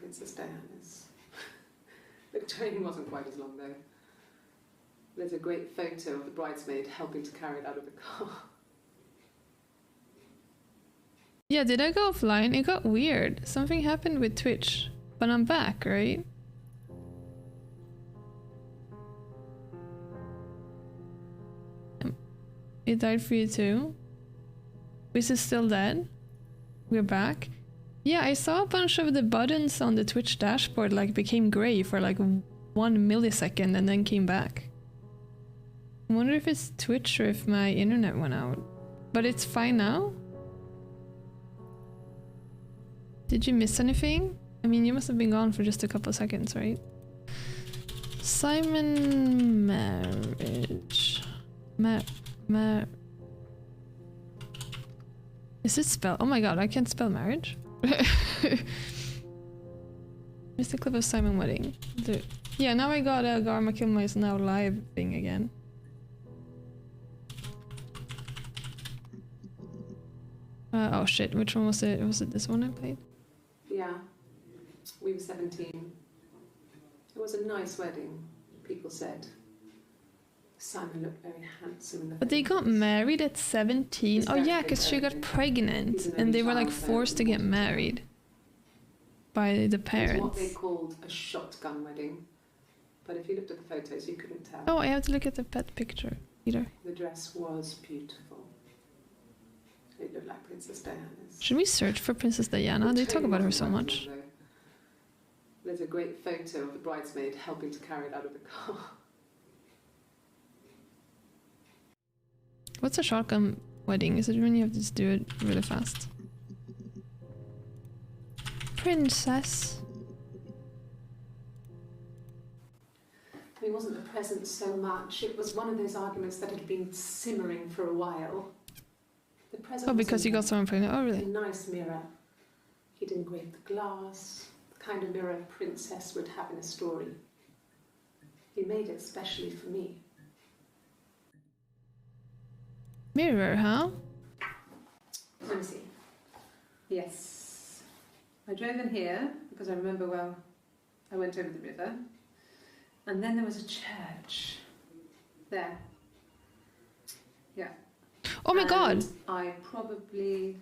Princess Diana's. The train wasn't quite as long though. There's a great photo of the bridesmaid helping to carry it out of the car. Yeah, did I go offline? It got weird. Something happened with Twitch. But I'm back, right? It died for you too? Is it still dead? We're back? Yeah, I saw a bunch of the buttons on the Twitch dashboard like became grey for like 1 millisecond and then came back. I wonder if it's Twitch or if my internet went out. But it's fine now? Did you miss anything? I mean, you must have been gone for just a couple of seconds, right? Simon marriage. Is it spell? Oh my god, I can't spell marriage. Here's the clip of Simon wedding. Yeah, now I got a Garma Kilmer is now live thing again. Oh shit, which one was it? Was it this one I played? Yeah, we were 17. It was a nice wedding, people said. Simon looked very handsome in the But they got married at 17? Oh yeah, because she got pregnant and they were like forced to get married by the parents. It was what they called a shotgun wedding. But if you looked at the photos, you couldn't tell. Oh, I have to look at the pet picture either. The dress was beautiful. It looked like Princess Diana's. Should we search for Princess Diana? They talk about her so much. There's a great photo of the bridesmaid helping to carry it out of the car. What's a shotgun wedding? Is it when you have to just do it really fast? Princess. I mean, it wasn't the present so much. It was one of those arguments that had been simmering for a while. The present. Oh, because you got someone pregnant. Oh, really? A nice mirror. He'd engraved the glass, the kind of mirror a princess would have in a story. He made it specially for me. Mirror, huh? Let me see. Yes. I drove in here because I remember well, I went over the river. And then there was a church. There. Yeah. Oh my god! I probably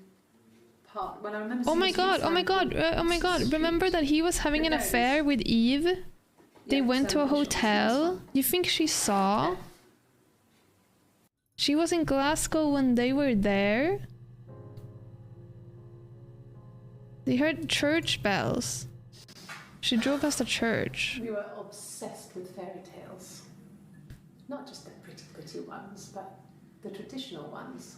well, I remember. Oh my god! Oh my god! Oh my god! Remember that he was having an affair with Eve? They went to a hotel. You think she saw? She was in Glasgow when they were there. They heard church bells. She drove past a church. We were obsessed with fairy tales. Not just the pretty, pretty ones, but the traditional ones.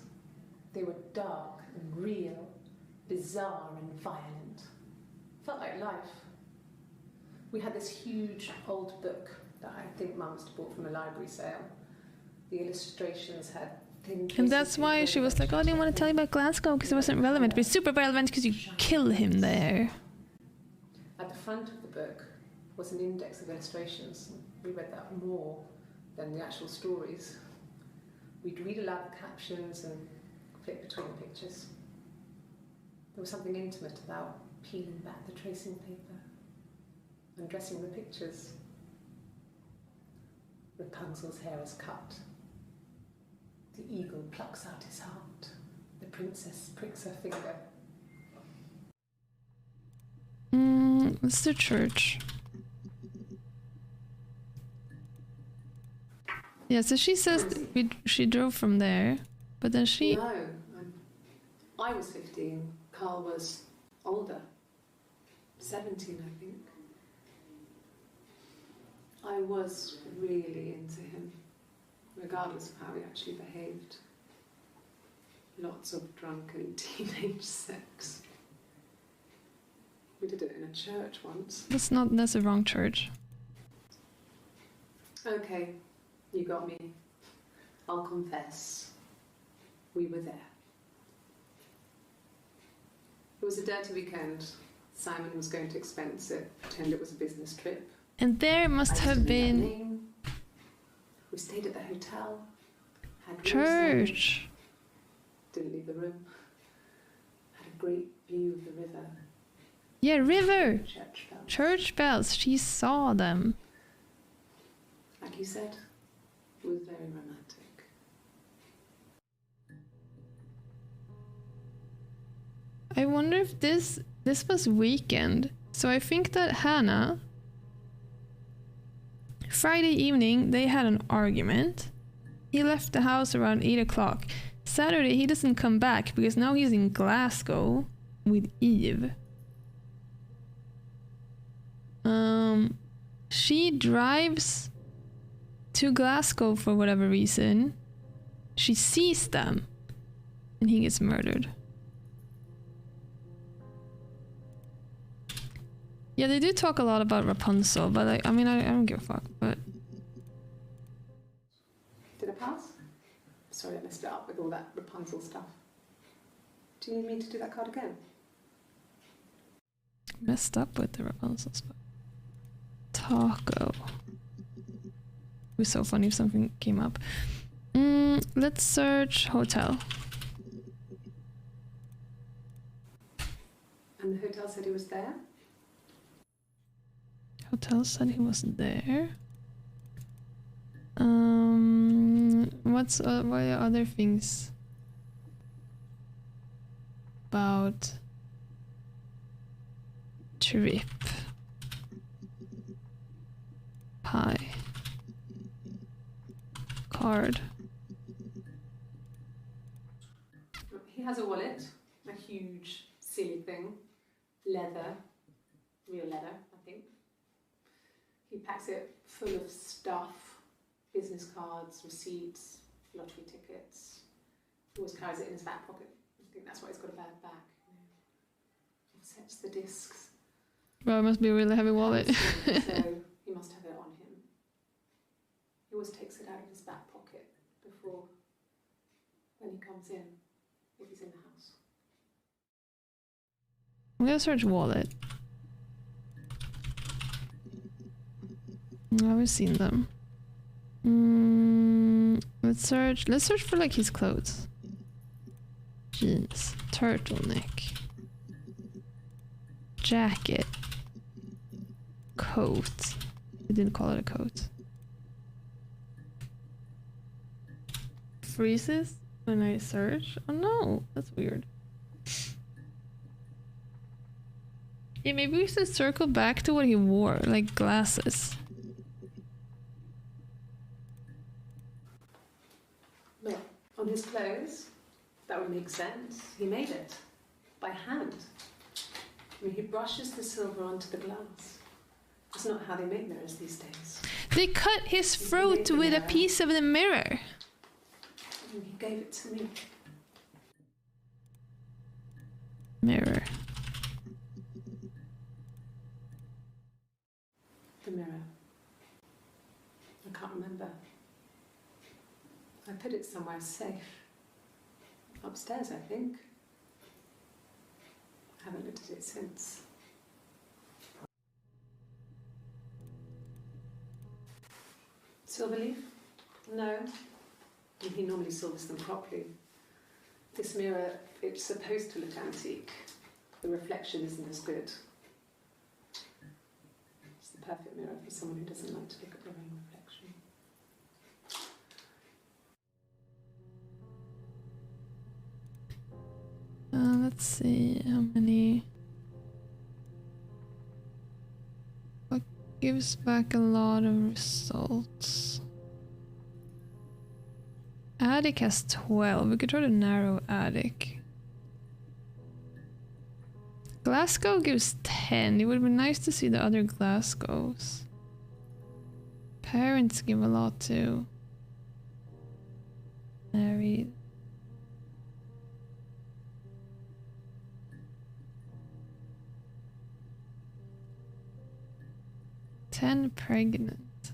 They were dark and real, bizarre and violent. Felt like life. We had this huge old book that I think Mum must have bought from a library sale. The illustrations had things. And that's why she was like, oh, I didn't want to tell you about Glasgow because it wasn't relevant. But it's super relevant because you kill him there. At the front of the book was an index of illustrations. We read that more than the actual stories. We'd read aloud the captions and flip between the pictures. There was something intimate about peeling back the tracing paper and dressing the pictures. Rapunzel's hair is cut. The eagle plucks out his heart. The princess pricks her finger. What's the church? Yeah, so she says she drove from there, but then she... No, I was 15. Carl was older. 17, I think. I was really into him, regardless of how he actually behaved. Lots of drunken teenage sex. We did it in a church once. That's the wrong church. Okay, you got me. I'll confess. We were there. It was a dirty weekend. Simon was going to expense it, pretend it was a business trip. And there must have been... We stayed at the hotel. Had church. Didn't leave the room. Had a great view of the river. Yeah, river! Church bells. Church bells. She saw them. Like you said, it was very romantic. I wonder if this was weekend. So I think that Hannah, Friday evening, they had an argument. He left the house around 8 o'clock. Saturday, he doesn't come back because now he's in Glasgow with Eve. She drives to Glasgow for whatever reason. She sees them and he gets murdered. Yeah, they do talk a lot about Rapunzel, but I don't give a fuck, but... Did I pass? Sorry, I messed it up with all that Rapunzel stuff. Do you need me to do that card again? Messed up with the Rapunzel stuff. Taco. It was so funny if something came up. Let's search hotel. And the hotel said he was there? Hotel said he was there. What are other things about trip? Pie. Card. He has a wallet, a huge, silly thing, leather, real leather, I think. He packs it full of stuff, business cards, receipts, lottery tickets. He always carries it in his back pocket. I think that's why he's got a bad back. Offsets the discs. Well, it must be a really heavy wallet. So he must have it on him. He always takes it out of his back pocket before, when he comes in, if he's in the house. I'm gonna search wallet. I've seen them. Let's search for like his clothes. Jeans, turtleneck, jacket, coat. They didn't call it a coat. Freezes when I search. Oh no, that's weird. Yeah, maybe we should circle back to what he wore, like glasses. Well, on his clothes, that would make sense. He made it by hand. I mean, he brushes the silver onto the glass. It's not how they make mirrors these days. They cut his throat with a piece of the mirror. And he gave it to me. Mirror. The mirror. I can't remember. I put it somewhere safe. Upstairs, I think. I haven't looked at it since. Silver leaf? No. He normally silvers them properly. This mirror, it's supposed to look antique. The reflection isn't as good. It's the perfect mirror for someone who doesn't like to look at their own reflection. Let's see how many. What gives back a lot of results? Attic has 12. We could try to narrow attic. Glasgow gives 10. It would be nice to see the other Glasgows. Parents give a lot too. Married. Pregnant.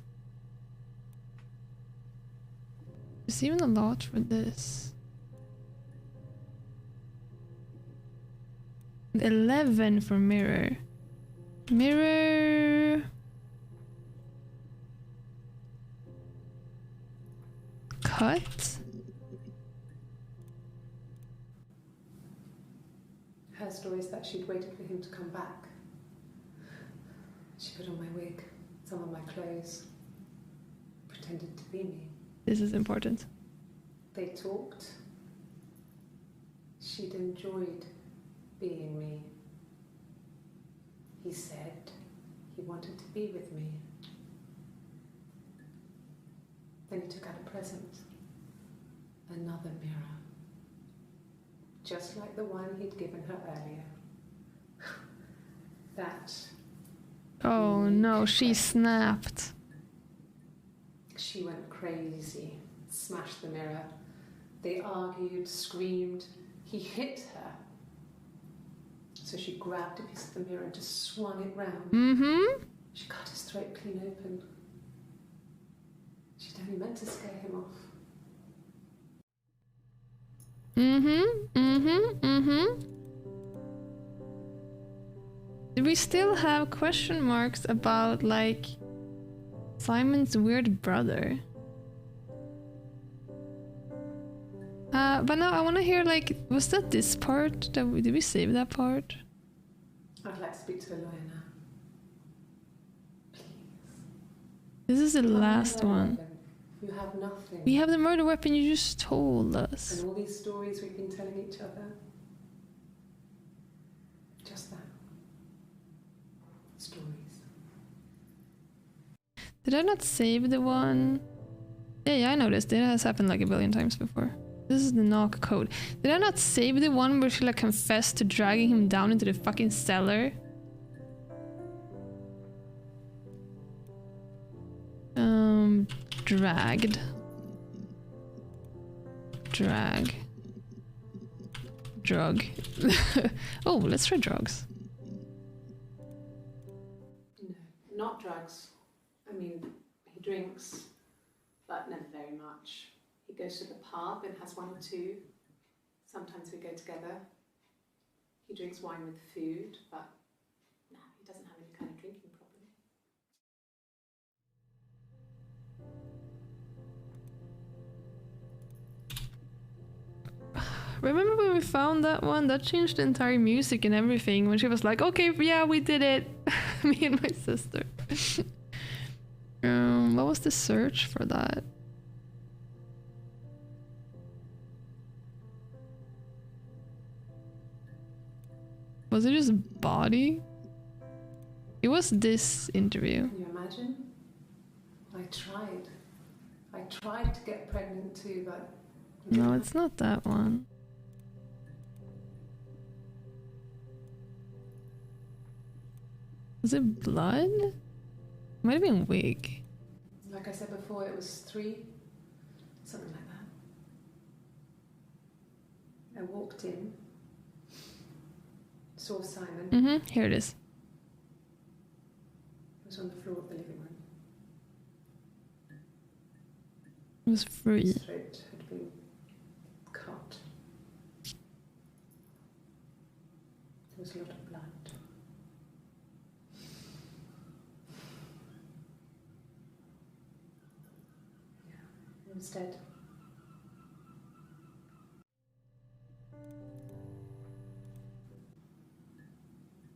There's even a lot for this. 11 for mirror. Mirror. Cut. Her story is that she'd waited for him to come back She put on my wig, some of my clothes, pretended to be me. This is important. They talked. She'd enjoyed being me. He said he wanted to be with me. Then he took out a present. Another mirror. Just like the one he'd given her earlier. That. Oh no, she snapped. She went crazy, smashed the mirror. They argued, screamed. He hit her. So she grabbed a piece of the mirror and just swung it round. Mm-hmm. She cut his throat clean open. She'd only meant to scare him off. Mm-hmm. Mm-hmm. Mm-hmm. Do we still have question marks about, like, Simon's weird brother? But no, I want to hear, like, was that this part? Did we save that part? I'd like to speak to a lawyer now. Please. This is the last one. You have nothing. We have the murder weapon you just told us. And all these stories we've been telling each other. Just that. Stories. Did I not save the one? Yeah, I noticed. It has happened like a billion times before. This is the knock code. Did I not save the one where she like confessed to dragging him down into the fucking cellar? Dragged. Drag. Drug. Oh, let's try drugs. No, not drugs. I mean, he drinks, but never very much. He goes to the pub and has one or two. Sometimes we go together. He drinks wine with food, but no, he doesn't have any kind of drinking problem. Remember when we found that one? That changed the entire music and everything. When she was like, okay, yeah, we did it. Me and my sister. What was the search for that? Was it just body? It was this interview. Can you imagine? I tried to get pregnant too, but... No, it's not that one. Was it blood? It might have been wig. Like I said before, it was 3, something like that. I walked in, saw Simon. Mm-hmm, here it is. He was on the floor of the living room. It was free. His throat had been cut. There was a lot of blood. Yeah, he was dead.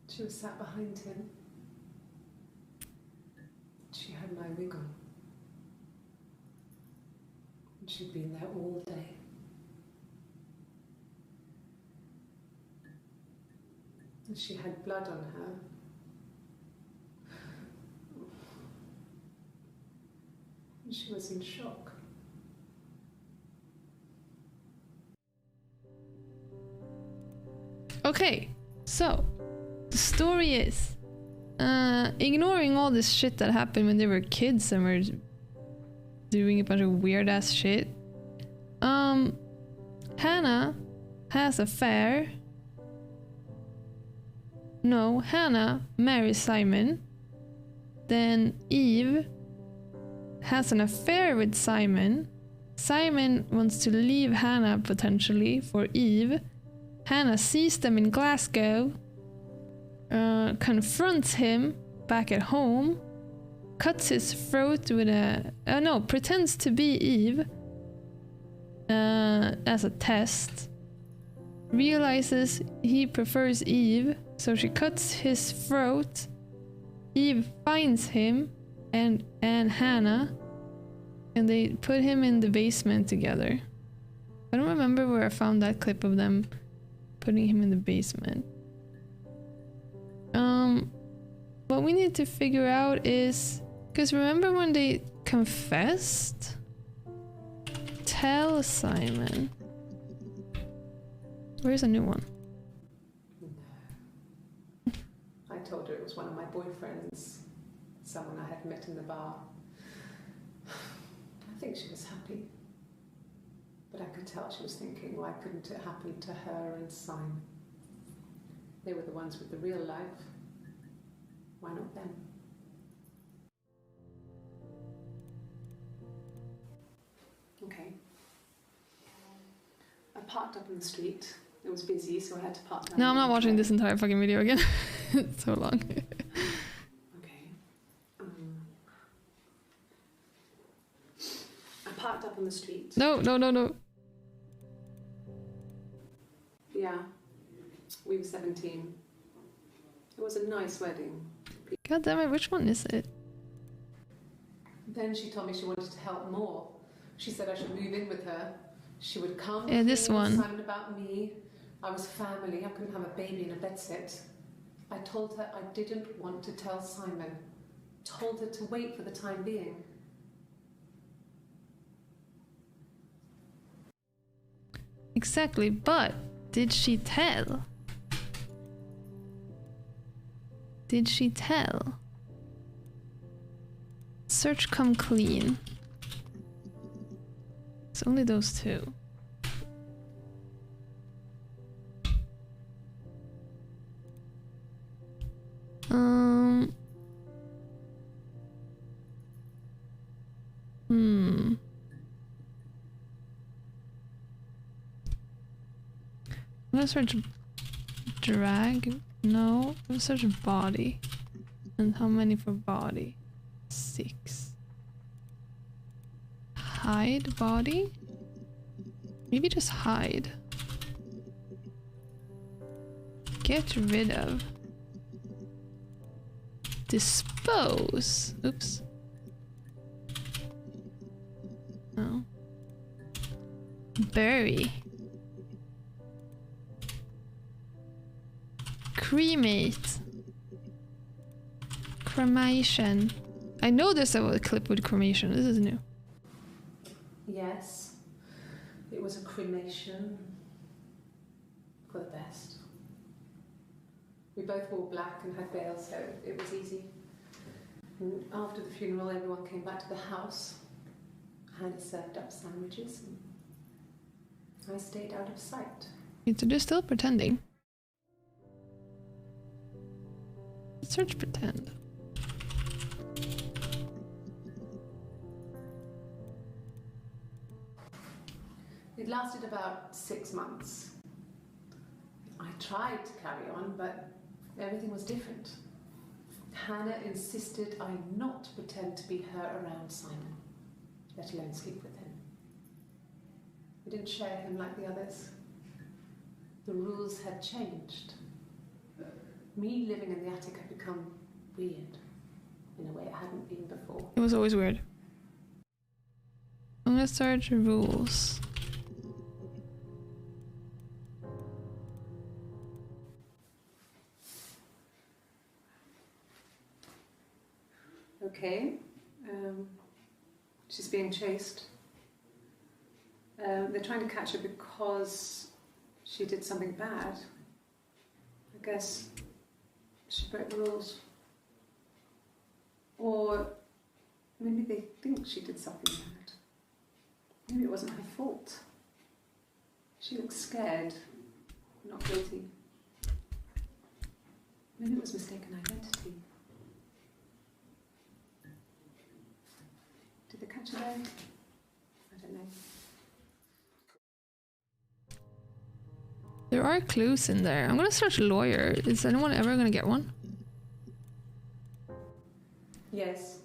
She was sat behind him. She had my wig on. And she'd been there all day. And she had blood on her. And she was in shock. Okay, so the story is ignoring all this shit that happened when they were kids and were doing a bunch of weird ass shit. Hannah has an affair. No, Hannah marries Simon. Then Eve has an affair with Simon. Simon wants to leave Hannah potentially for Eve. Hannah sees them in Glasgow, confronts him back at home, cuts his throat with a... pretends to be Eve as a test. Realizes he prefers Eve, so she cuts his throat Eve finds him and Hannah, and they put him in the basement together. I don't remember where I found that clip of them putting him in the basement. What we need to figure out is, because remember when they confessed? Tell Simon. Where's a new one? No. I told her it was one of my boyfriends, someone I had met in the bar. I think she was happy. But I could tell she was thinking, why couldn't it happen to her and Simon? They were the ones with the real life. Why not them? Okay. I parked up in the street. It was busy, so I had to park down. No, I'm not watching this entire fucking video again. It's so long. Okay. I parked up on the street. No. Yeah. We were 17. It was a nice wedding. God damn it, which one is it? Then she told me she wanted to help more. She said I should move in with her. She would come. Yeah, this one. Simon about me. I was family. I couldn't have a baby in a bedsit. I told her I didn't want to tell Simon. Told her to wait for the time being. Exactly, but did she tell? Did she tell? Search come clean. It's only those two. I'm gonna search drag. No, I'm gonna search body. And how many for body? 6. Hide body? Maybe just hide. Get rid of. Dispose. Oops. No. Bury. Cremate. Cremation. I know there's a clip with cremation. This is new. Yes. It was a cremation. For the best. We both wore black and had veils, so it was easy. And after the funeral, everyone came back to the house. Hannah served up sandwiches, and I stayed out of sight. So they're still pretending. Search pretend. It lasted about 6 months. I tried to carry on, but everything was different. Hannah insisted I not pretend to be her around Simon, let alone sleep with him. We didn't share him like the others. The rules had changed. Me living in the attic had become weird, in a way it hadn't been before. It was always weird. I'm gonna search rules. Okay, she's being chased. They're trying to catch her because she did something bad. I guess she broke the rules. Or maybe they think she did something bad. Maybe it wasn't her fault. She looks scared, not guilty. Maybe it was mistaken identity. Did they catch her there? I don't know. There are clues in there. I'm gonna search lawyer. Is anyone ever gonna get one? Yes,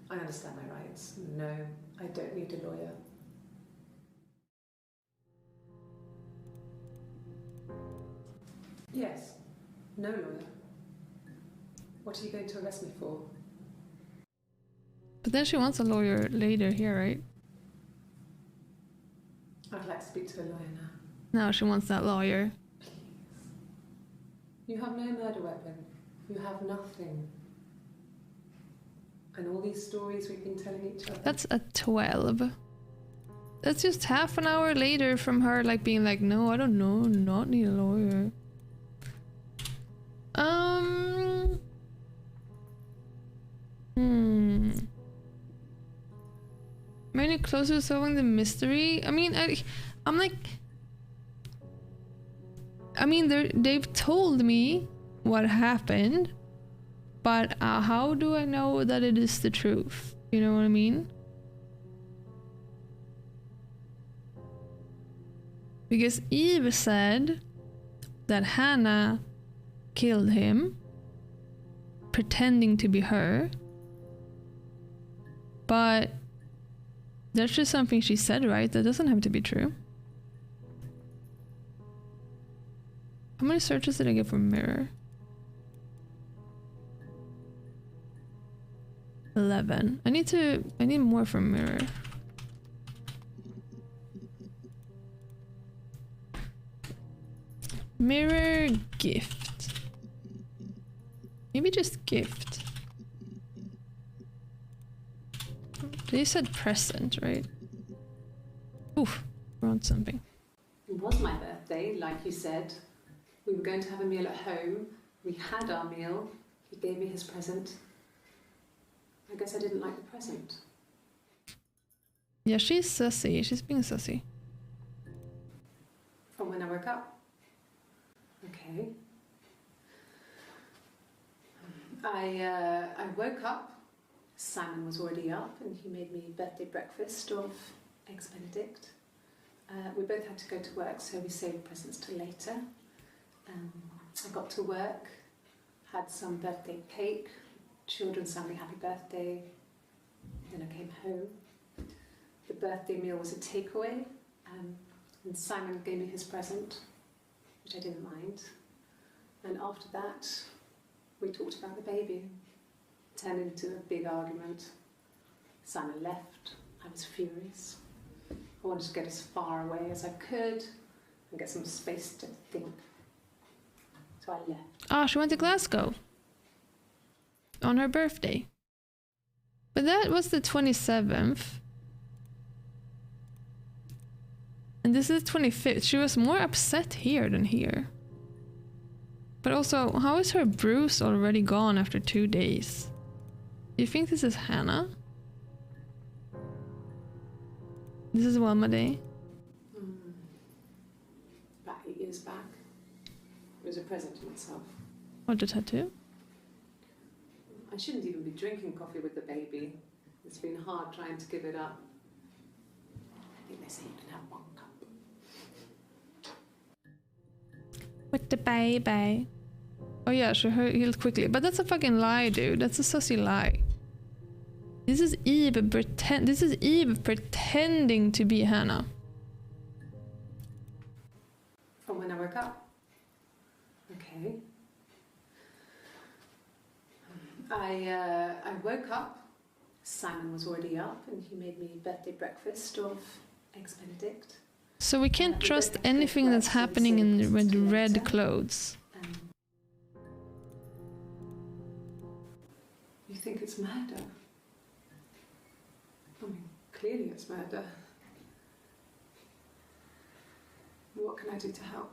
I understand my rights. No, I don't need a lawyer. Yes, no lawyer. What are you going to arrest me for? But then she wants a lawyer later here, right? I'd like to speak to a lawyer now. Now she wants that lawyer. Please. You have no murder weapon. You have nothing. And all these stories we've been telling each other. That's at 12. That's just half an hour later from her like being like, no, I don't know, not need a lawyer. Am I any closer to solving the mystery? I mean, I'm like... I mean, they've told me what happened, but how do I know that it is the truth? You know what I mean? Because Eve said that Hannah killed him, pretending to be her. But that's just something she said, right? That doesn't have to be true. How many searches did I get for mirror? 11. I need more for mirror. Mirror gift. Maybe just gift. They said present, right? Oof, we're on something. It was my birthday, like you said. We were going to have a meal at home. We had our meal. He gave me his present. I guess I didn't like the present. Yeah, she's sussy. She's being sussy. From when I woke up. Okay. I woke up. Simon was already up and he made me birthday breakfast of eggs Benedict. We both had to go to work, so we saved presents till later. I got to work, had some birthday cake, children sang me happy birthday, then I came home. The birthday meal was a takeaway, and Simon gave me his present, which I didn't mind. And after that, we talked about the baby. It turned into a big argument. Simon left. I was furious. I wanted to get as far away as I could and get some space to think. So I left. Ah, she went to Glasgow. On her birthday. But that was the 27th. And this is the 25th. She was more upset here than here. But also, how is her bruise already gone after 2 days? Do you think this is Hannah? This is Wilma Day. About 8 years back. It was a present to myself. What, the tattoo? I shouldn't even be drinking coffee with the baby. It's been hard trying to give it up. I think they say you can have 1 cup. With the baby. Oh yeah, she healed quickly. But that's a fucking lie, dude. That's a sussy lie. This is Eve pretending to be Hannah. From when I woke up. Okay. I woke up. Simon was already up and he made me birthday breakfast of eggs Benedict. So we can't trust anything that's happening in with red clothes. You think it's murder? I mean, clearly it's murder. What can I do to help?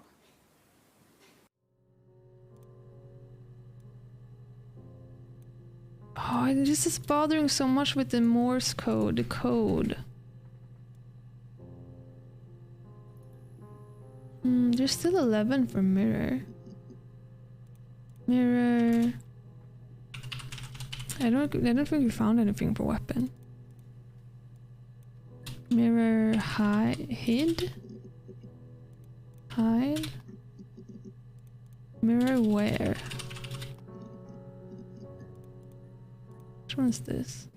Oh, this is bothering so much with the Morse code, the code. There's still 11 for mirror. Mirror. I don't think we found anything for weapon. Mirror hide. Hide. Mirror where? Which one's this?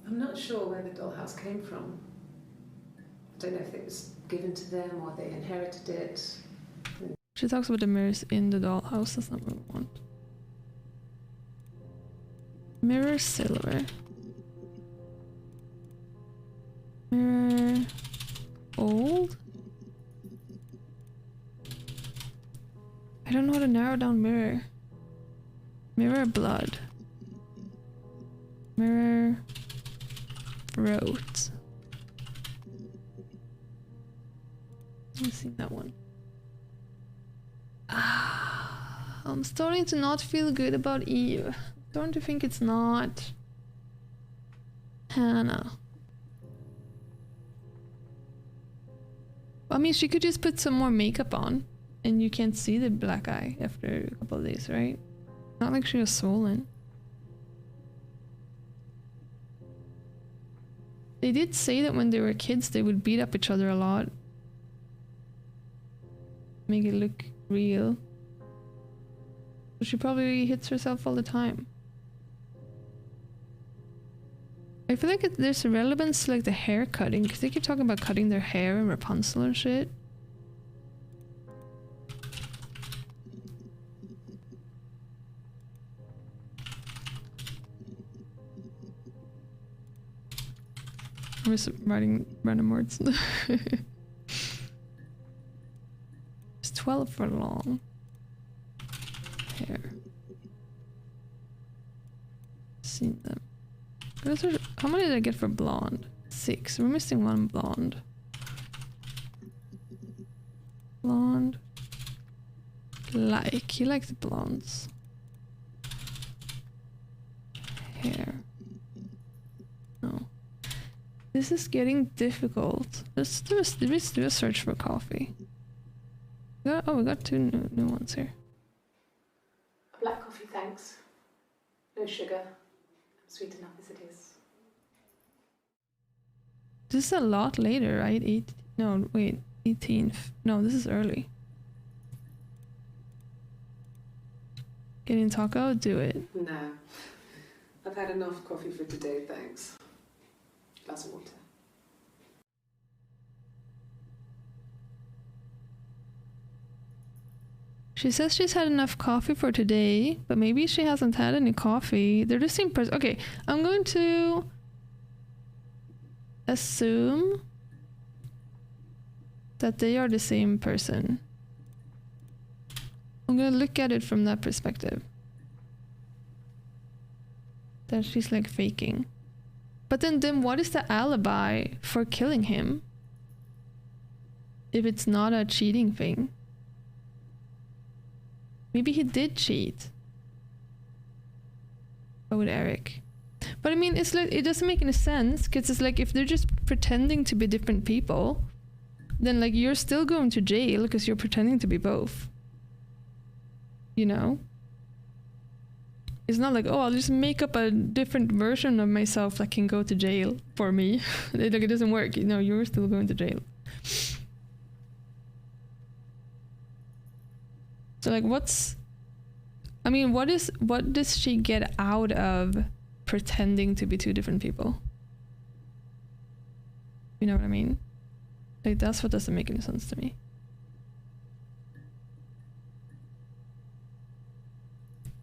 I'm not sure where the dollhouse came from. I don't know if it was given to them or they inherited it. She talks about the mirrors in the dollhouse. That's not what we want. Mirror silver. Mirror old? I don't know how to narrow down mirror. Mirror blood. Mirror throat. Let me see that one. Ah, I'm starting to not feel good about Eve. I'm starting to think it's not Hannah. I mean, she could just put some more makeup on and you can't see the black eye after a couple of days, right? Not like she was swollen. They did say that when they were kids they would beat up each other a lot. Make it look real. But she probably hits herself all the time. I feel like there's a relevance to like the hair cutting, because they keep talking about cutting their hair and Rapunzel and shit. I'm just writing random words. It's 12 for long hair. Seen them. How many did I get for blonde? 6. We're missing one blonde. Blonde. He likes blondes. Hair. No. This is getting difficult. Let's do a search for coffee. Oh, we got 2 new ones here. A black coffee, thanks. No sugar. Sweet enough as it is. This is a lot later, right? 18th. No, this is early. Getting taco? Do it. No. I've had enough coffee for today, thanks. Glass of water. She says she's had enough coffee for today, but maybe she hasn't had any coffee. They're the same person. Okay, I'm going to assume that they are the same person. I'm gonna look at it from that perspective. That she's like faking. But then what is the alibi for killing him? If it's not a cheating thing. Maybe he did cheat. But with Eric. But I mean, it's like, it doesn't make any sense, because it's like if they're just pretending to be different people, then like you're still going to jail because you're pretending to be both. You know? It's not like, oh, I'll just make up a different version of myself that can go to jail for me. Like, it doesn't work. You know, you're still going to jail. So like what does she get out of pretending to be 2 different people? You know what I mean? Like that's what doesn't make any sense to me.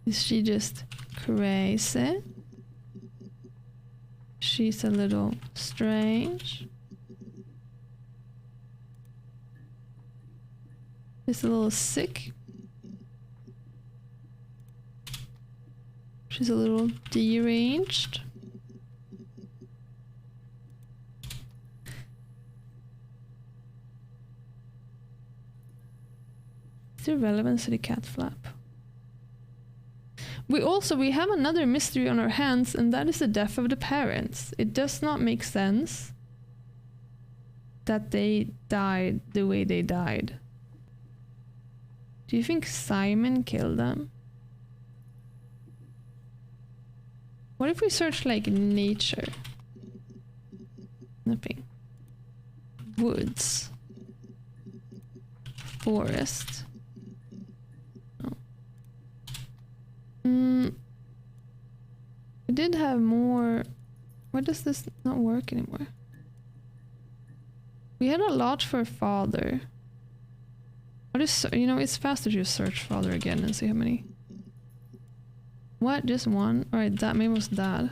Is she just crazy? She's a little strange. She's a little sick. She's a little deranged. Is there relevance to the cat flap? We have another mystery on our hands, and that is the death of the parents. It does not make sense that they died the way they died. Do you think Simon killed them? What if we search like nature? Nothing. Woods. Forest. No. We did have more. Why does this not work anymore? We had a lot for father. What is, you know, it's faster to just search father again and see how many. What? Just one? Alright, that maybe was dad.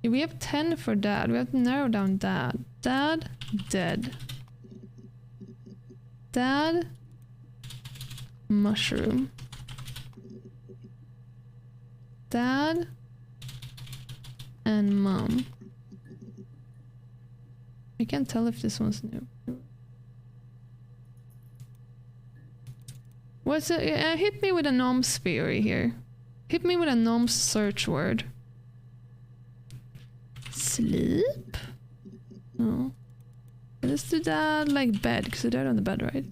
We have 10 for dad. We have to narrow down dad. Dad, dead. Dad, mushroom. Dad and mom. I can't tell if this one's new. What's it? Hit me with a nom's theory here. Hit me with a nom's search word. Sleep? No. Let's do that like bed, because they're on the bed, right?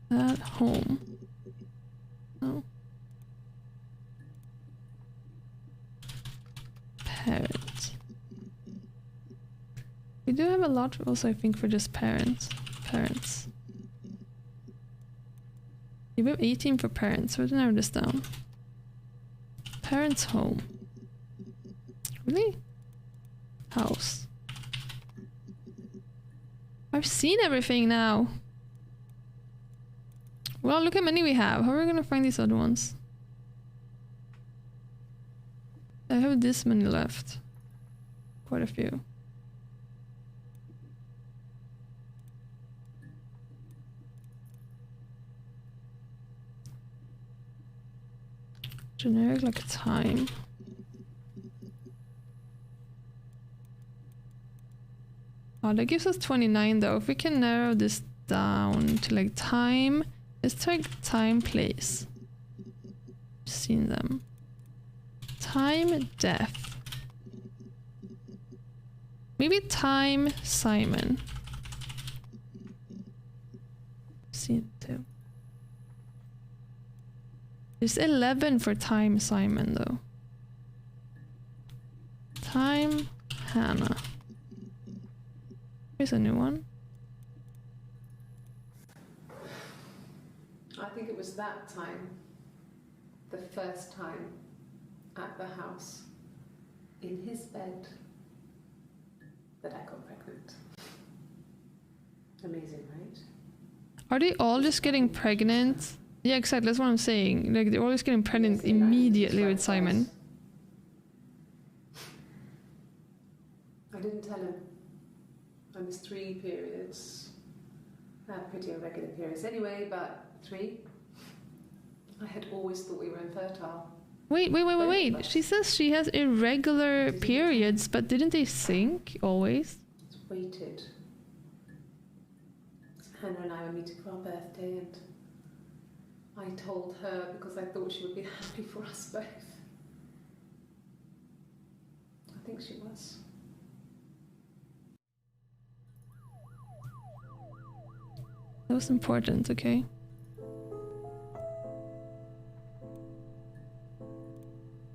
At home. No. Parents. We do have a lot also, I think, for just parents. Parents. You have 18 for parents. We'll narrow this down. Parents' home. Really? House. I've seen everything now. Well, look how many we have. How are we gonna find these other ones? I have this many left. Quite a few. Generic like time. Oh, that gives us 29 though. If we can narrow this down to like time. Let's take time, place. Seen them. Time, death. Maybe time, Simon. Seen too. There's 11 for time, Simon though. Time, Hannah. Here's a new one. I think it was that time, the first time at the house, in his bed, that I got pregnant. Amazing, right? Are they all just getting pregnant? Yeah, exactly, that's what I'm saying. Like, they're all just getting pregnant immediately with Simon. I didn't tell him. I missed 3 periods. I had pretty irregular periods anyway, but 3. I had always thought we were infertile. Wait. She says she has irregular periods, but didn't they sync always? It's waited. Hannah and I were meeting for our birthday, and I told her because I thought she would be happy for us both. I think she was. That was important, okay?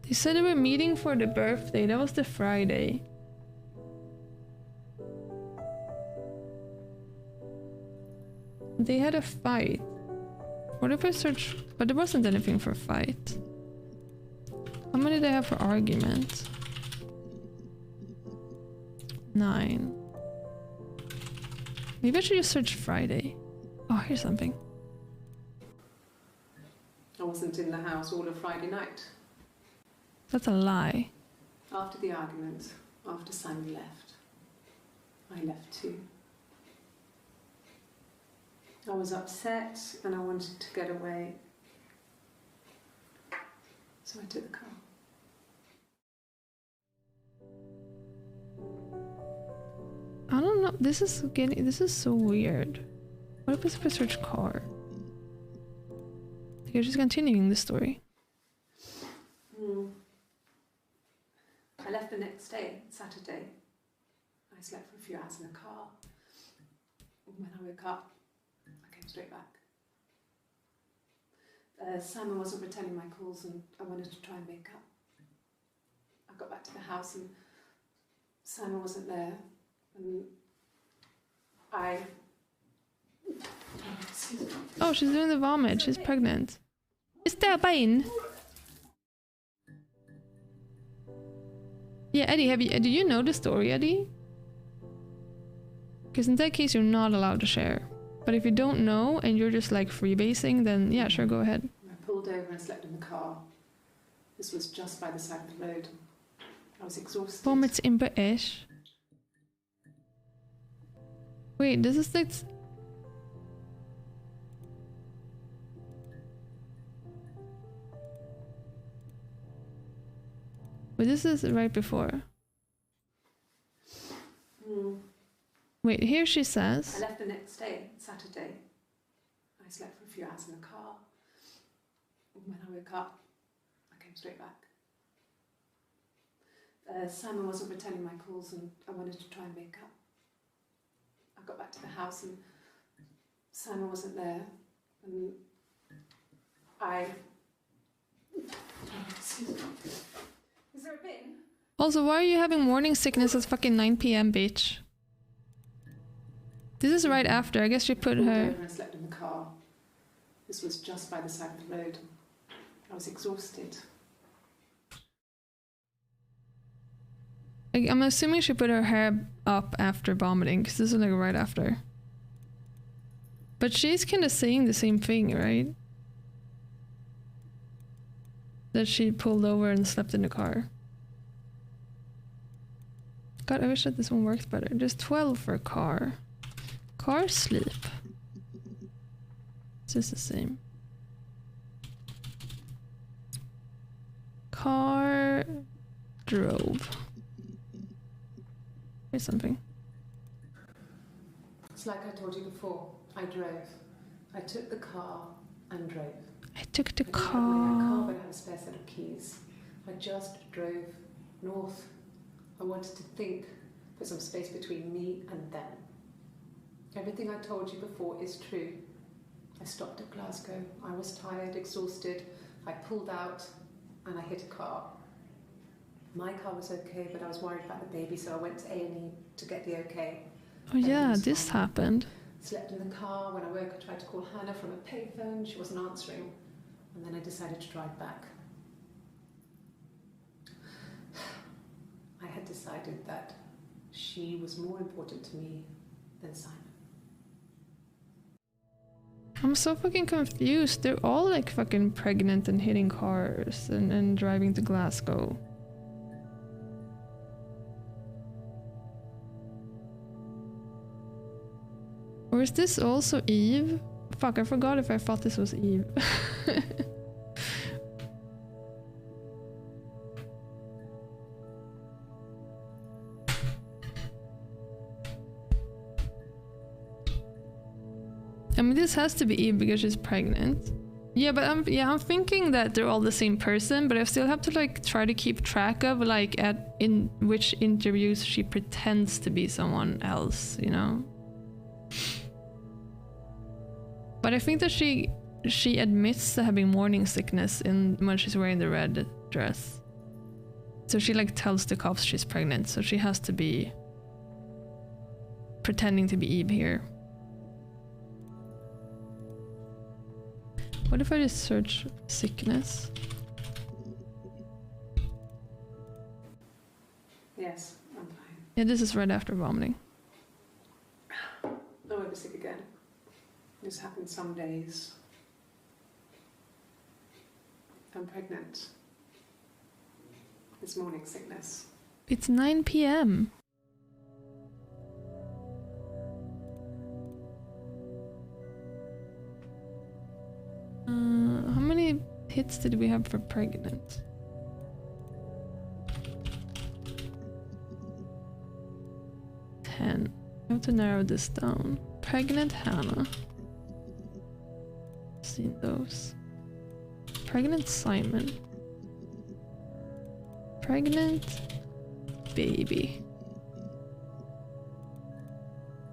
They said they were meeting for the birthday. That was the Friday. They had a fight. What if I search? But there wasn't anything for fight. How many did I have for argument? 9. Maybe I should just search Friday. Oh, here's something. I wasn't in the house all of Friday night. That's a lie. After the argument, after Simon left, I left too. I was upset and I wanted to get away. So I took the car. I don't know. This is so weird. What if I search car? You're just continuing the story. I left the next day, Saturday. I slept for a few hours in the car. When I woke up, I came straight back. Simon wasn't returning my calls and I wanted to try and make up. I got back to the house and Simon wasn't there. And Oh, she's doing the vomit. She's pregnant. Is that pain? Yeah, Eddie, do you know the story, Eddie? Because in that case, you're not allowed to share. But if you don't know and you're just like freebasing, then yeah, sure, go ahead. I pulled over and slept in the car. This was just by the side of the road. I was exhausted. Vomits in Baesh. Wait, this is like... Wait, this is right before. Wait, here she says... I left the next day, Saturday. I slept for a few hours in the car. When I woke up, I came straight back. Simon wasn't returning my calls and I wanted to try and make up. I got back to the house and Simon wasn't there. And I... Is there a bin? Also, why are you having morning sickness at fucking 9 p.m, bitch? This is right after. I guess she put her... I slept in the car. This was just by the side of the road. I was exhausted. Like, I'm assuming she put her hair up after vomiting, because this is like right after. But she's kind of saying the same thing, right? That she pulled over and slept in the car. God, I wish that this one worked better. There's 12 for car. Car sleep. It's just the same. Car drove. Here's something. It's like I told you before. I drove. I took the car and drove. I took the I didn't have my own car, car. but I had a spare set of keys. I just drove north. I wanted to think, put some space between me and them. Everything I told you before is true. I stopped at Glasgow. I was tired, exhausted. I pulled out and I hit a car. My car was okay, but I was worried about the baby, so I went to A&E to get the okay. Oh yeah, Everything's this fine. happened. Slept in the car. When I woke, I tried to call Hannah from a payphone. She wasn't answering. And then I decided to drive back. I had decided that she was more important to me than Simon. I'm so fucking confused. They're all like fucking pregnant and hitting cars and driving to Glasgow. Or is this also Eve? Fuck, I forgot if I thought this was Eve. I mean, this has to be Eve because she's pregnant. Yeah, but I'm thinking that they're all the same person, but I still have to like try to keep track of like in which interviews she pretends to be someone else, you know? But I think that she admits to having morning sickness when she's wearing the red dress. So she like tells the cops she's pregnant, so she has to be pretending to be Eve here. What if I just search sickness? Yes, I'm fine. Yeah, this is right after vomiting. I won't be sick again. This happens some days. I'm pregnant. It's morning sickness. It's 9 p.m. How many hits did we have for pregnant? 10. I have to narrow this down. Pregnant Hannah. Seen those. Pregnant Simon. Pregnant baby.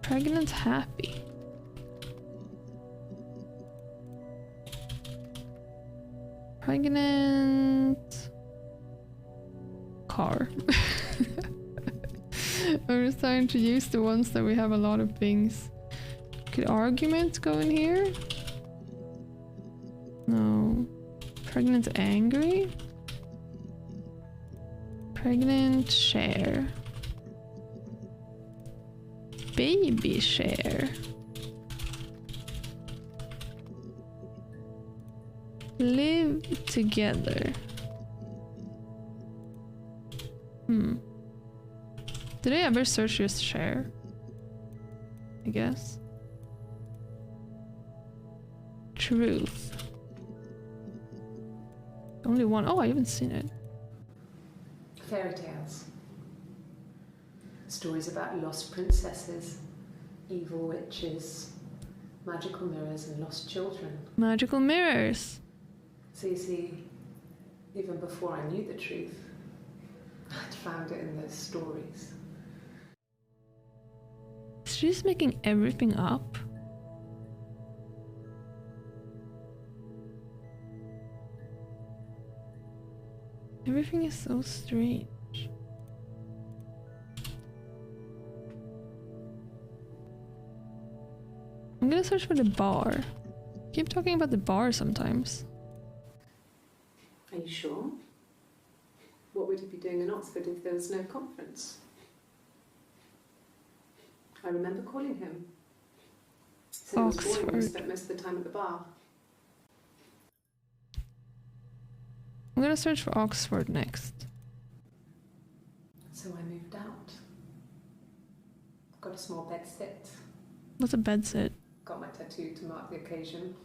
Pregnant Happy. Pregnant car. I'm just trying to use the ones that we have a lot of things. Could argument go in here? No. Pregnant angry? Pregnant share. Baby share. Live together. Did I ever search just share? I guess. Truth. Only one. Oh, I haven't seen it. Fairy tales. Stories about lost princesses, evil witches, magical mirrors and lost children. Magical mirrors. So you see, even before I knew the truth, I'd found it in those stories. She's making everything up. Everything is so strange. I'm gonna search for the bar. Keep talking about the bar sometimes. Are you sure? What would he be doing in Oxford if there was no conference? I remember calling him. Said it was boring, he spent most of the time at the bar. I'm gonna search for Oxford next. So I moved out. Got a small bed sit. What's a bed sit? Got my tattoo to mark the occasion.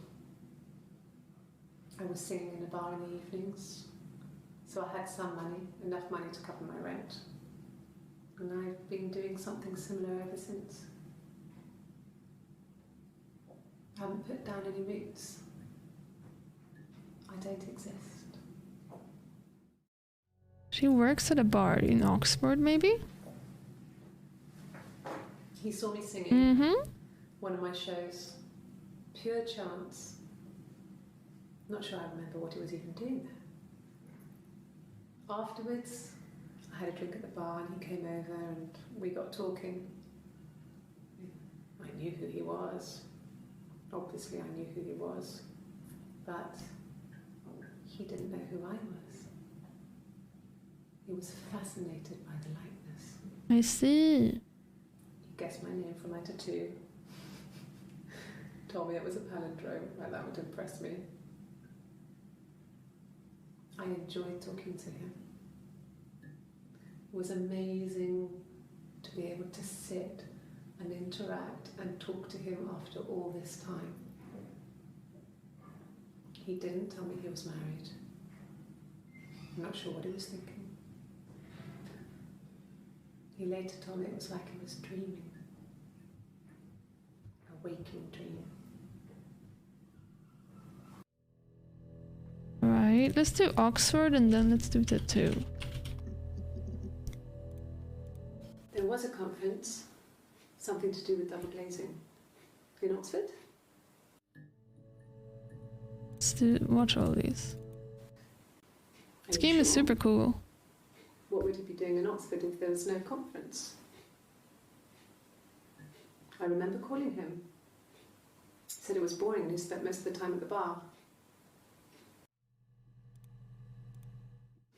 I was singing in a bar in the evenings, so I had some money, enough money to cover my rent. And I've been doing something similar ever since. I haven't put down any roots. I don't exist. She works at a bar in Oxford, maybe? He saw me singing Mm-hmm. one of my shows. Pure chance. Not sure I remember what he was even doing there. Afterwards, I had a drink at the bar and he came over and we got talking. I knew who he was. Obviously I knew who he was. But he didn't know who I was. He was fascinated by the likeness. I see. He guessed my name from my tattoo. Told me it was a palindrome, like that would impress me. I enjoyed talking to him. It was amazing to be able to sit and interact and talk to him after all this time. He didn't tell me he was married. I'm not sure what he was thinking. He later told me it was like he was dreaming. A waking dream. Right, let's do Oxford and then let's do tattoo. There was a conference, something to do with double glazing, in Oxford. Let's watch all these. This Are you game is sure? super cool. What would he be doing in Oxford if there was no conference? I remember calling him. Said it was boring and he spent most of the time at the bar.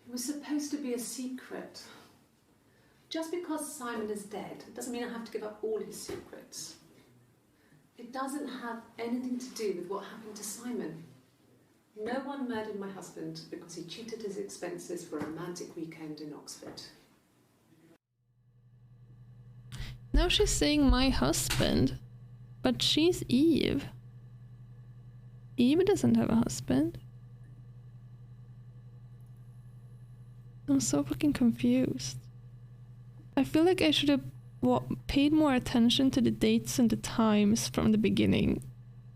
It was supposed to be a secret. Just because Simon is dead doesn't mean I have to give up all his secrets. It doesn't have anything to do with what happened to Simon. No one murdered my husband because he cheated his expenses for a romantic weekend in Oxford. Now she's saying my husband, but she's Eve. Eve doesn't have a husband. I'm so fucking confused. I feel like I should have paid more attention to the dates and the times from the beginning.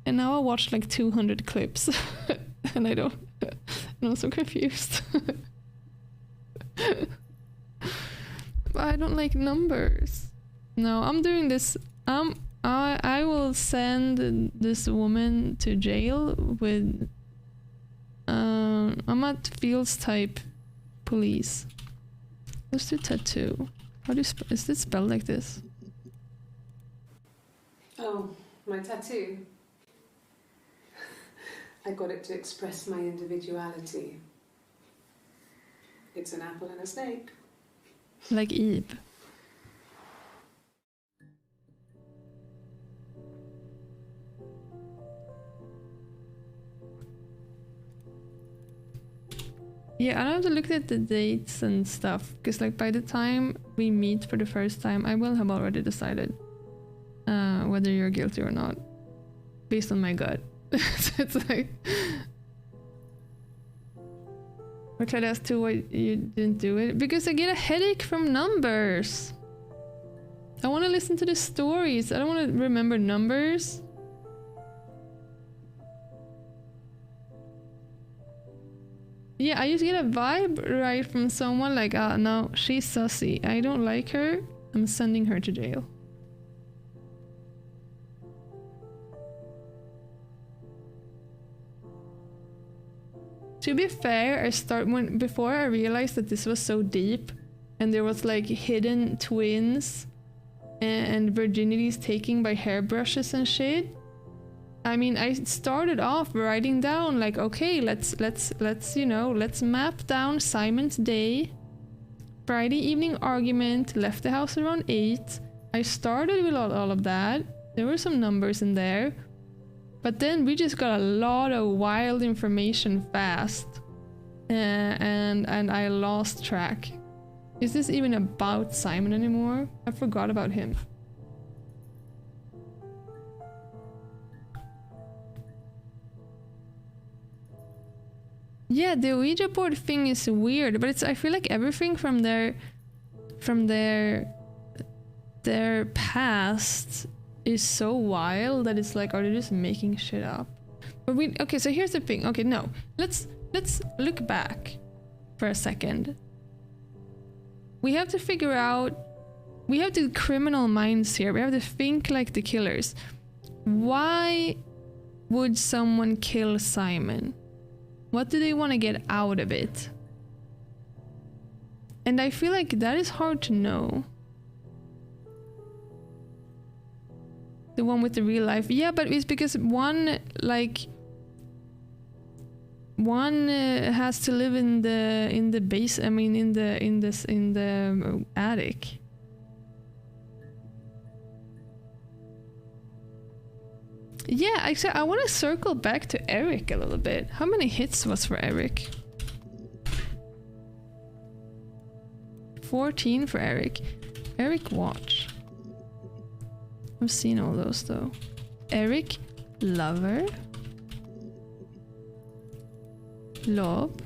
And now I watched like 200 clips. And I don't... and I'm so confused. I don't like numbers. No, I'm doing this. I will send this woman to jail with... I'm at Fields type police. Let's do tattoo. How do you is this spelled like this? Oh, my tattoo. I got it to express my individuality. It's an apple and a snake. Like Eve. Yeah, I have to look at the dates and stuff, because like by the time we meet for the first time, I will have already decided whether you're guilty or not, based on my gut. So it's like, I tried to ask too why you didn't do it, because I get a headache from numbers. I want to listen to the stories. I don't want to remember numbers. Yeah, I just get a vibe right from someone like, no, she's sussy. I don't like her. I'm sending her to jail. To be fair, before I realized that this was so deep and there was like hidden twins and virginities taken by hairbrushes and shit. I mean, I started off writing down like, okay, let's you know, let's map down Simon's day. Friday evening argument, left the house around 8. I started with all of that. There were some numbers in there. But then we just got a lot of wild information fast. And I lost track. Is this even about Simon anymore? I forgot about him. Yeah, the Ouija board thing is weird, but I feel like everything from their past is so wild that it's like, are they just making shit up? But okay, so here's the thing. Okay, no. Let's look back for a second. We have to figure out, we have the criminal minds here. We have to think like the killers. Why would someone kill Simon? What do they want to get out of it? And I feel like that is hard to know. The one with the real life. Yeah, but it's because one has to live in the base, I mean in the attic. Yeah, actually, I want to circle back to Eric a little bit. How many hits was for Eric? 14 for Eric. Eric watch. I've seen all those though. Eric lover. Lob.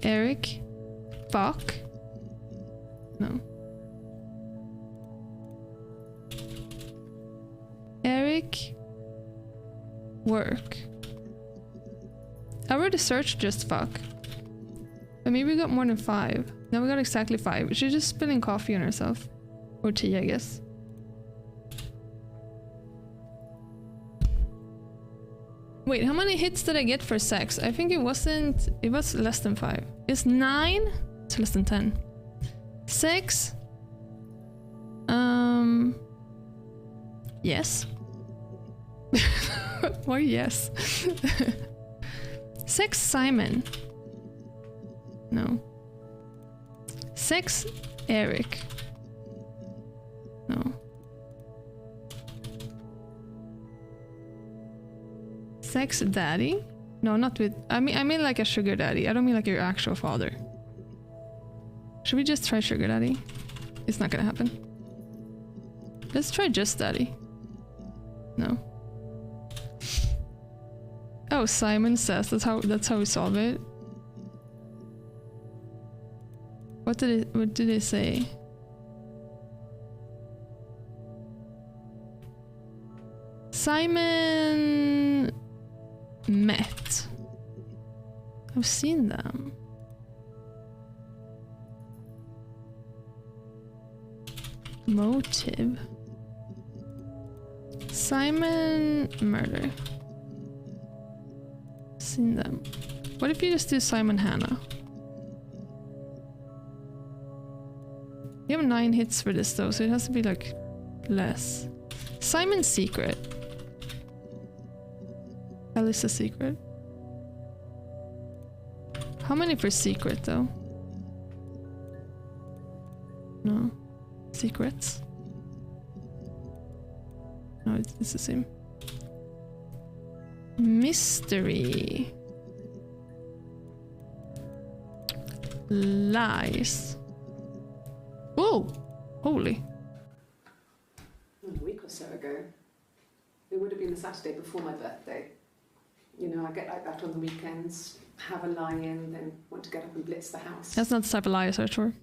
Eric fuck. No. Eric work. I already searched just fuck. But maybe we got more than 5. Now we got exactly 5. She's just spilling coffee on herself. Or tea, I guess. Wait, how many hits did I get for sex? I think it was less than 5. It's 9? It's less than 10. 6? Yes. Why yes? 6 Simon. No. 6 Eric. No. 6 daddy? No, not with I mean like a sugar daddy. I don't mean like your actual father. Should we just try sugar daddy? It's not gonna happen. Let's try just daddy. No. Oh, Simon says that's how we solve it. What did it say? Simon met. I've seen them. Motive. Simon murder. Seen them. What if you just do Simon Hannah? You have 9 hits for this though, so it has to be like less. Simon's secret. Alyssa's secret. How many for secret though? No. Secrets? No, it's the same. Mystery. lies. Oh, holy. A week or so ago. It would have been the Saturday before my birthday. You know, I get like that on the weekends, have a lie-in, then want to get up and blitz the house. That's not the type of lie I search for.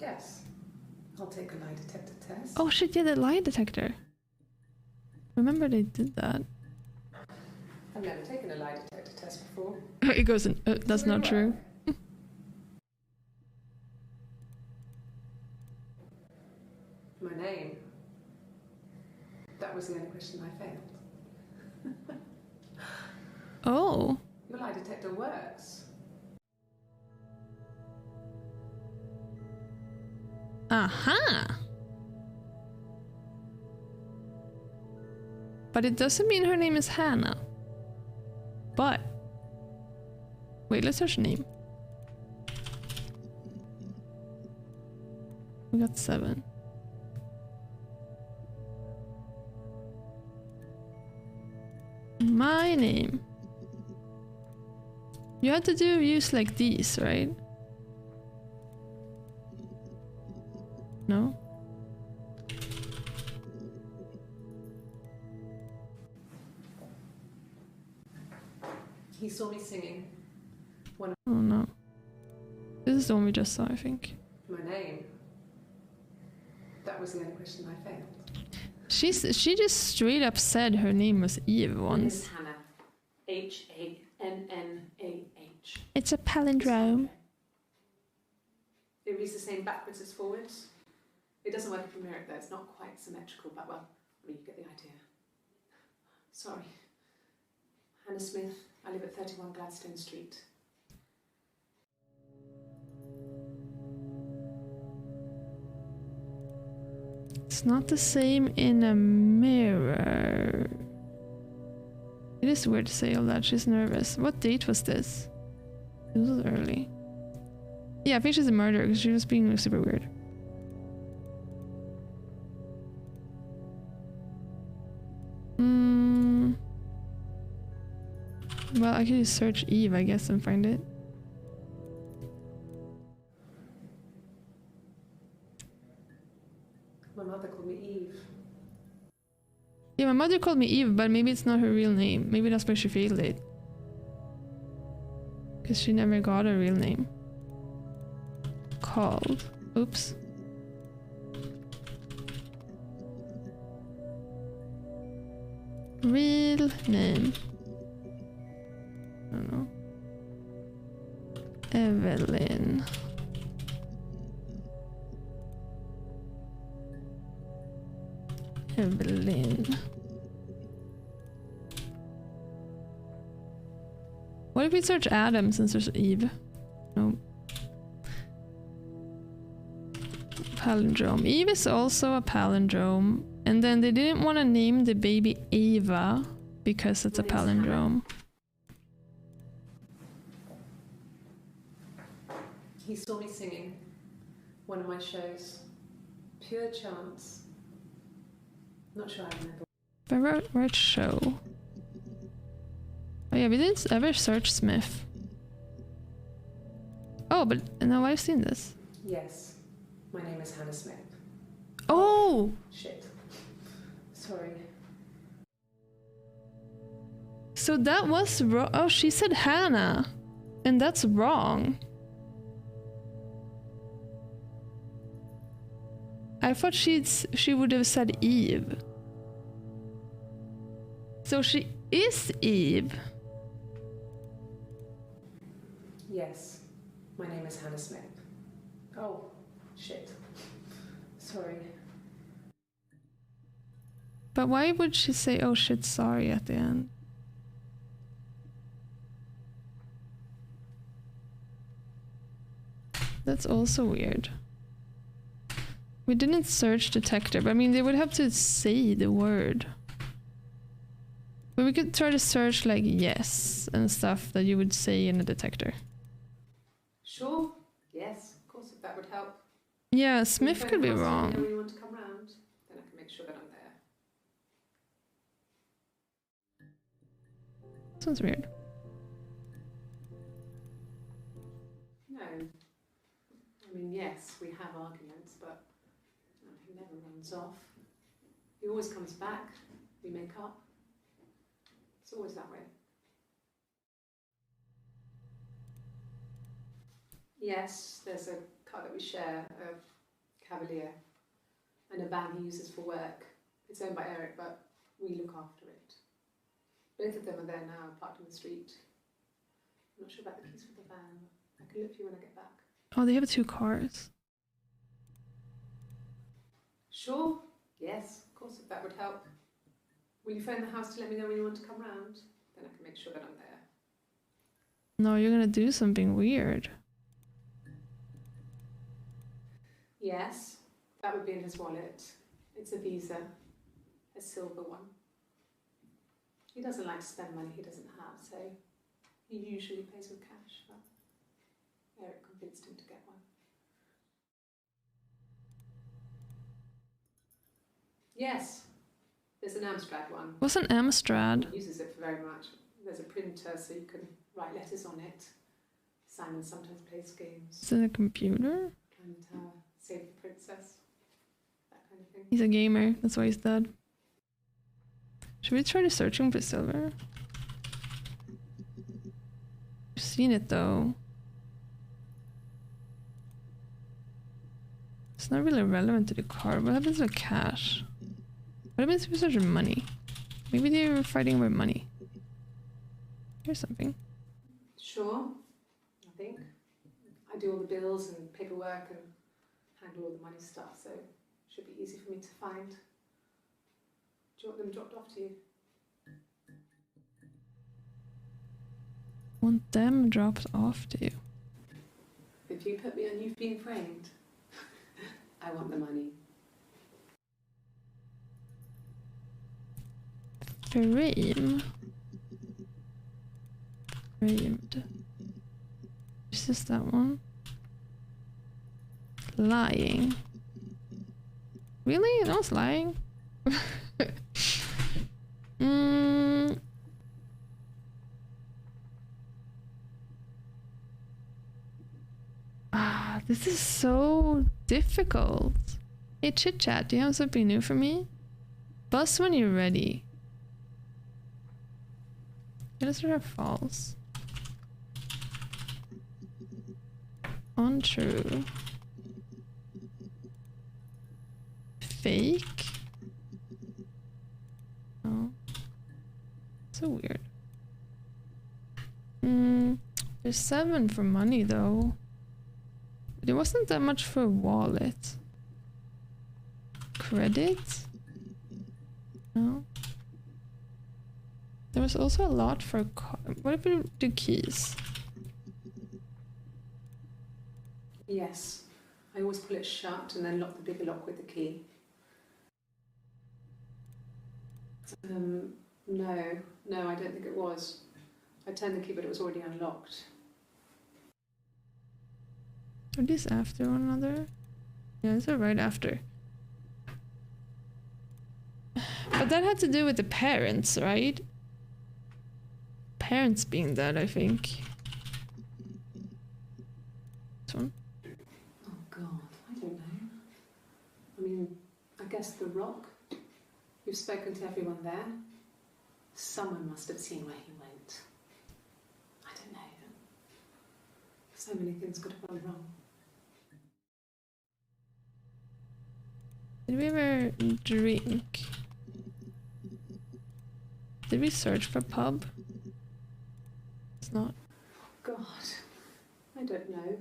Yes. I'll take a lie detector test. Oh shit, yeah, the lie detector. Remember they did that. I've never taken a lie detector test before. It goes in. That's not true. My name. That was the only question I failed. Oh. Your lie detector works. Aha! But it doesn't mean her name is Hannah. But... Wait, let's search name. We got 7. My name. You had to use like these, right? No? He saw me singing. Oh no. This is the one we just saw, I think. My name. That was the only question I failed. She just straight up said her name was Eve once. Hannah. H-A-N-N-A-H. It's a palindrome. It reads the same backwards as forwards. It doesn't work from America though, it's not quite symmetrical, but well, I mean, you get the idea. Sorry. Hannah Smith, I live at 31 Gladstone Street. It's not the same in a mirror. It is weird to say all that, she's nervous. What date was this? It was early. Yeah, I think she's a murderer because she was being super weird. Well, I could just search Eve, I guess, and find it. My mother called me Eve. Yeah, my mother called me Eve, but maybe it's not her real name. Maybe that's why she failed it. Because she never got a real name. Called. Oops. Real name. I don't know. Evelyn. Evelyn. What if we search Adam since there's Eve? No. Palindrome. Eve is also a palindrome. And then they didn't want to name the baby Ava because it's a palindrome. He saw me singing one of my shows. Pure chance. Not sure I remember. Favorite show? Oh yeah, we didn't ever search Smith. Oh, but no, I've seen this. Yes. My name is Hannah Smith. Oh! Shit. Sorry. So that was wrong. Oh, she said Hannah. And that's wrong. I thought she would have said Eve. So she is Eve. Yes. My name is Hannah Smith. Oh, shit. Sorry. But why would she say, oh shit, sorry at the end? That's also weird. We didn't search detector, but I mean, they would have to say the word. But we could try to search like yes and stuff that you would say in a detector. Sure. Yes, of course, if that would help. Yeah, Smith could be wrong. When you want to come round, then I can make sure that I'm there. Sounds weird. mean, yes, we have arguments, but he never runs off. He always comes back. We make up. It's always that way. Yes, there's a car that we share, a Cavalier, and a van he uses for work. It's owned by Eric, but we look after it. Both of them are there now, parked in the street. I'm not sure about the keys for the van. I can look for you when I get back. Oh, they have 2 cars. Sure. Yes, of course, if that would help. Will you phone the house to let me know when you want to come round? Then I can make sure that I'm there. No, you're gonna do something weird. Yes, that would be in his wallet. It's a Visa, a silver one. He doesn't like to spend money he doesn't have, so he usually pays with cash, but Eric convinced him to get one. Yes, there's an Amstrad one. What's an Amstrad? He uses it for very much. There's a printer so you can write letters on it. Simon sometimes plays games. Is it a computer? Climb the tower, save the princess, that kind of thing. He's a gamer, that's why he's dead. Should we try to searching for silver? I've seen it though. It's not really relevant to the car. What happens with cash? What happens if we search for money? Maybe they were fighting over money. Here's something. Sure, I think. I do all the bills and paperwork and handle all the money stuff, so it should be easy for me to find. Do you want them dropped off to you? Want them dropped off to you? If you put me on you've been framed, I want the money. Frame. Framed. Is this that one? Lying. Really? No, it's lying. This is so difficult. Hey, Chit Chat, do you have something new for me? Buzz when you're ready. Let's have false. Untrue. Fake. Oh. So weird. There's 7 for money though. There wasn't that much for wallet. Credit? No. There was also a lot for car. What if we do keys? Yes. I always pull it shut and then lock the bigger lock with the key. No, I don't think it was. I turned the key but it was already unlocked. Are these after one another? Yeah, these are right after. But that had to do with the parents, right? Parents being dead, I think. This one? Oh God, I don't know. I mean, I guess the Rock. You've spoken to everyone there. Someone must have seen where he went. I don't know. So many things could have gone wrong. Did we ever drink? Did we search for pub? It's not. God, I don't know.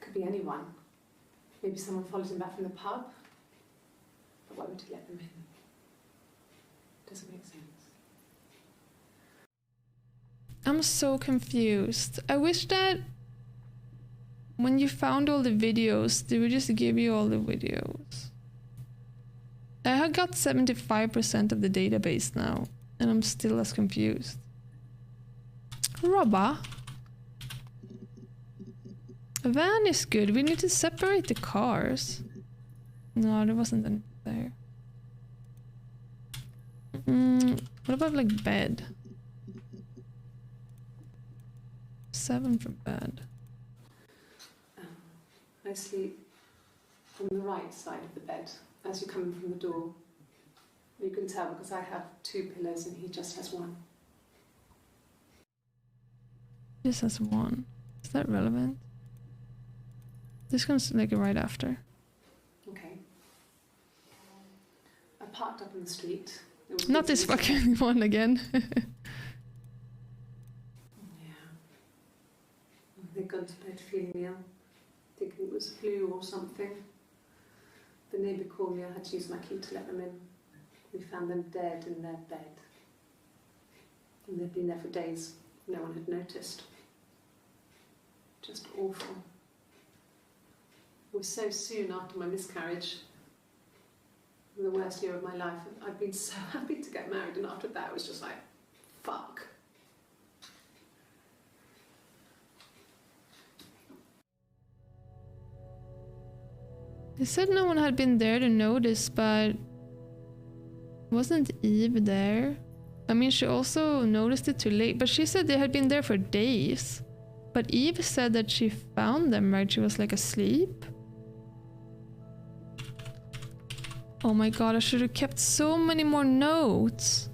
Could be anyone. Maybe someone followed him back from the pub. But why would he let them in? Doesn't make sense. I'm so confused. I wish that when you found all the videos, they would just give you all the videos. I have got 75% of the database now, and I'm still as confused. Robba. A van is good. We need to separate the cars. No, there wasn't any there. What about like bed? 7 for bed. I sleep on the right side of the bed as you come in from the door. You can tell because I have 2 pillows and he just has 1. Just has 1. Is that relevant? This comes like right after. Okay. I parked up in the street. Not this fucking one again. Yeah. They'd gone to bed feeling ill, thinking it was flu or something. The neighbour called me, I had to use my key to let them in. We found them dead in their bed. And they'd been there for days. No one had noticed. Just awful. It was so soon after my miscarriage. The worst year of my life. I'd been so happy to get married, and after that it was just like, fuck. They said no one had been there to notice, but wasn't Eve there? I mean, she also noticed it too late, but she said they had been there for days. But Eve said that she found them, right? She was like asleep. Oh my god, I should have kept so many more notes.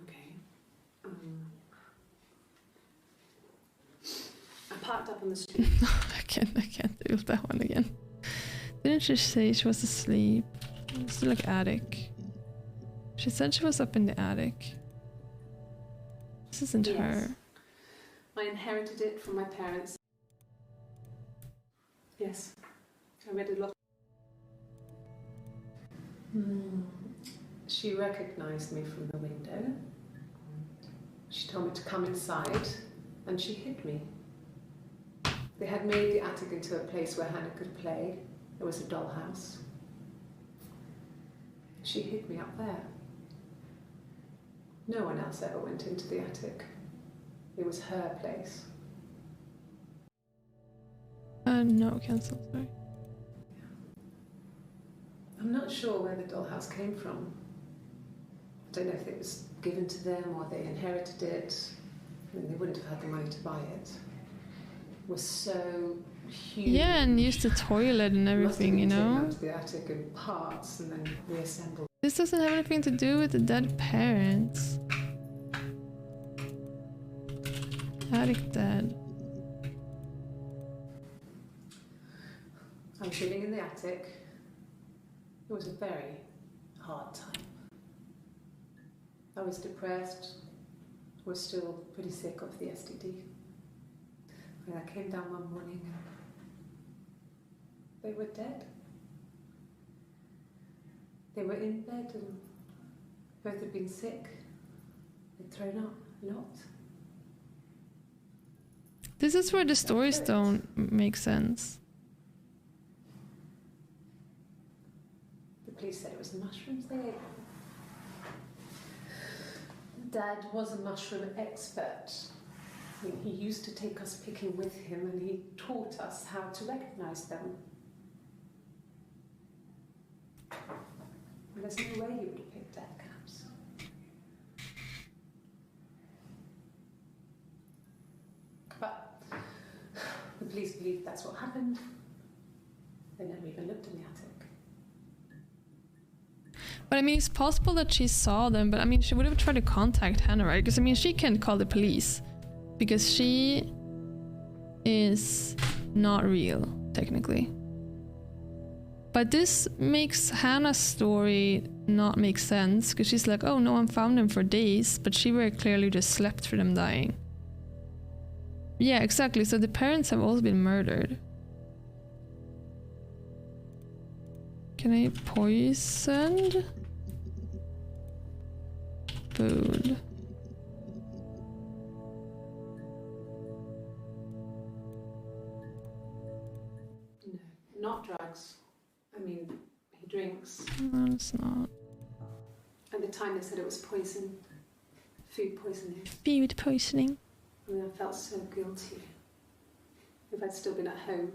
Okay. I parked up on the street. I can't do that one again. Didn't she say she was asleep? It's like attic. She said she was up in the attic. This isn't her. I inherited it from my parents. Yes. I read a lot. She recognised me from the window. She told me to come inside and she hid me. They had made the attic into a place where Hannah could play. There was a dollhouse. She hid me up there. No one else ever went into the attic. It was her place. No, cancel, sorry. I'm not sure where the dollhouse came from. I don't know if it was given to them or they inherited it. I mean, they wouldn't have had the money to buy it. It was so huge. Yeah, and used the toilet and everything, you know? Taken out to the attic in parts and then reassembled. This doesn't have anything to do with the dead parents. Attic dead. I was living in the attic. It was a very hard time. I was depressed, was still pretty sick of the STD. And I came down one morning and they were dead. They were in bed and both had been sick. They'd thrown up a lot. This is where the stories don't make sense. The police said it was the mushrooms they ate. Dad was a mushroom expert. I mean, he used to take us picking with him and he taught us how to recognise them. And there's no way he would have picked dead caps. But the police believe that's what happened. They never even looked in the attic. But I mean, it's possible that she saw them, but I mean, she would have tried to contact Hannah, right? Because I mean, she can't call the police because she is not real, technically. But this makes Hannah's story not make sense because she's like, oh, no one found them for days, but she very clearly just slept for them dying. Yeah, exactly. So the parents have also been murdered. Can I poison food? No, not drugs. I mean, he drinks. No, it's not. At the time they said it was poison. Food poisoning. Food poisoning. I mean, I felt so guilty. If I'd still been at home,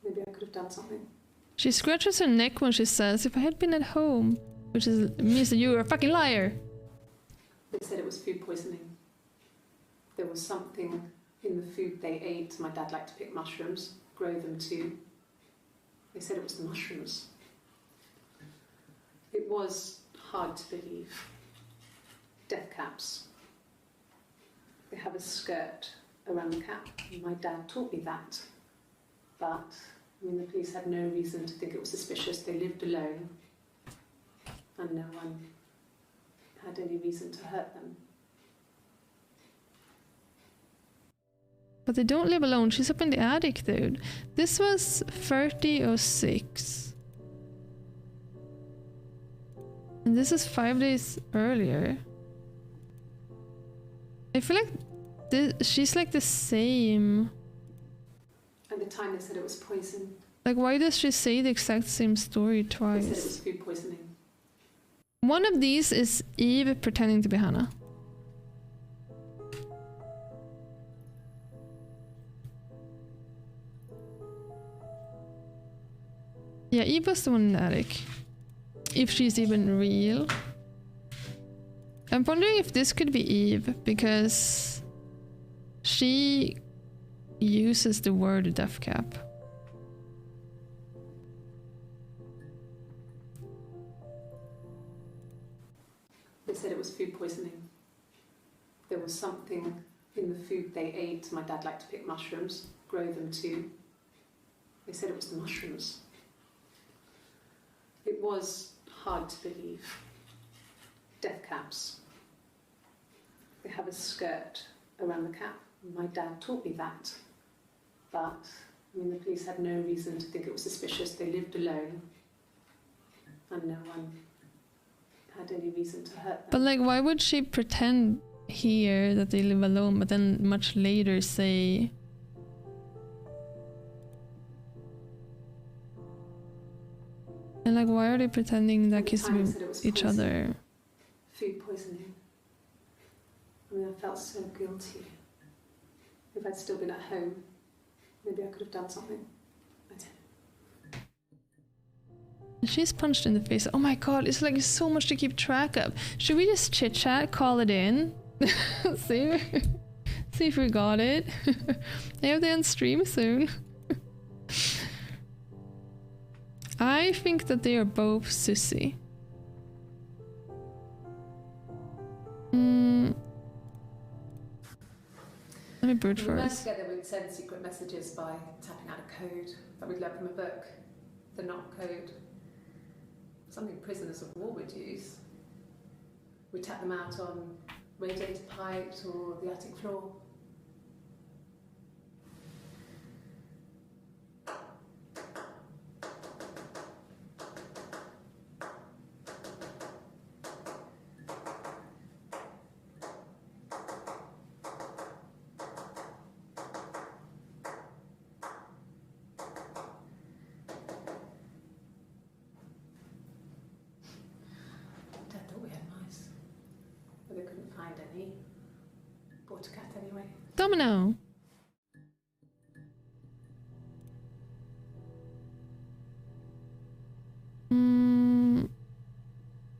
maybe I could have done something. She scratches her neck when she says, if I had been at home, which means that you were a fucking liar. They said it was food poisoning. There was something in the food they ate. My dad liked to pick mushrooms, grow them too. They said it was the mushrooms. It was hard to believe. Death caps. They have a skirt around the cap. My dad taught me that. But, I mean, the police had no reason to think it was suspicious. They lived alone. And no one had any reason to hurt them. But they don't live alone. She's up in the attic, dude. This was 3006. And this is 5 days earlier. I feel like she's like the same. At the time they said it was poison. Like, why does she say the exact same story twice? They said it was food poisoning. One of these is Eve pretending to be Hannah. Yeah, Eve was the one in the attic. If she's even real. I'm wondering if this could be Eve, because she uses the word death cap. They said it was food poisoning. There was something in the food they ate. My dad liked to pick mushrooms, grow them too. They said it was the mushrooms. It was hard to believe. Death caps. They have a skirt around the cap. My dad taught me that. But, I mean, the police had no reason to think it was suspicious. They lived alone. And no one had any reason to hurt them. But like, why would she pretend here that they live alone, but then much later say... And like, why are they pretending that kids with each other? Food poisoning. I mean, I felt so guilty. If I'd still been at home, maybe I could have done something. I didn't. She's punched in the face. Oh my god, it's like so much to keep track of. Should we just chit chat, call it in? See if we got it. I have to end stream soon. I think that they are both Sissy. Let me brute force. Together we'd send secret messages by tapping out a code that we'd learned from a book. The knock code. Something prisoners of war would use. We'd tap them out on radiator pipes or the attic floor. Domino.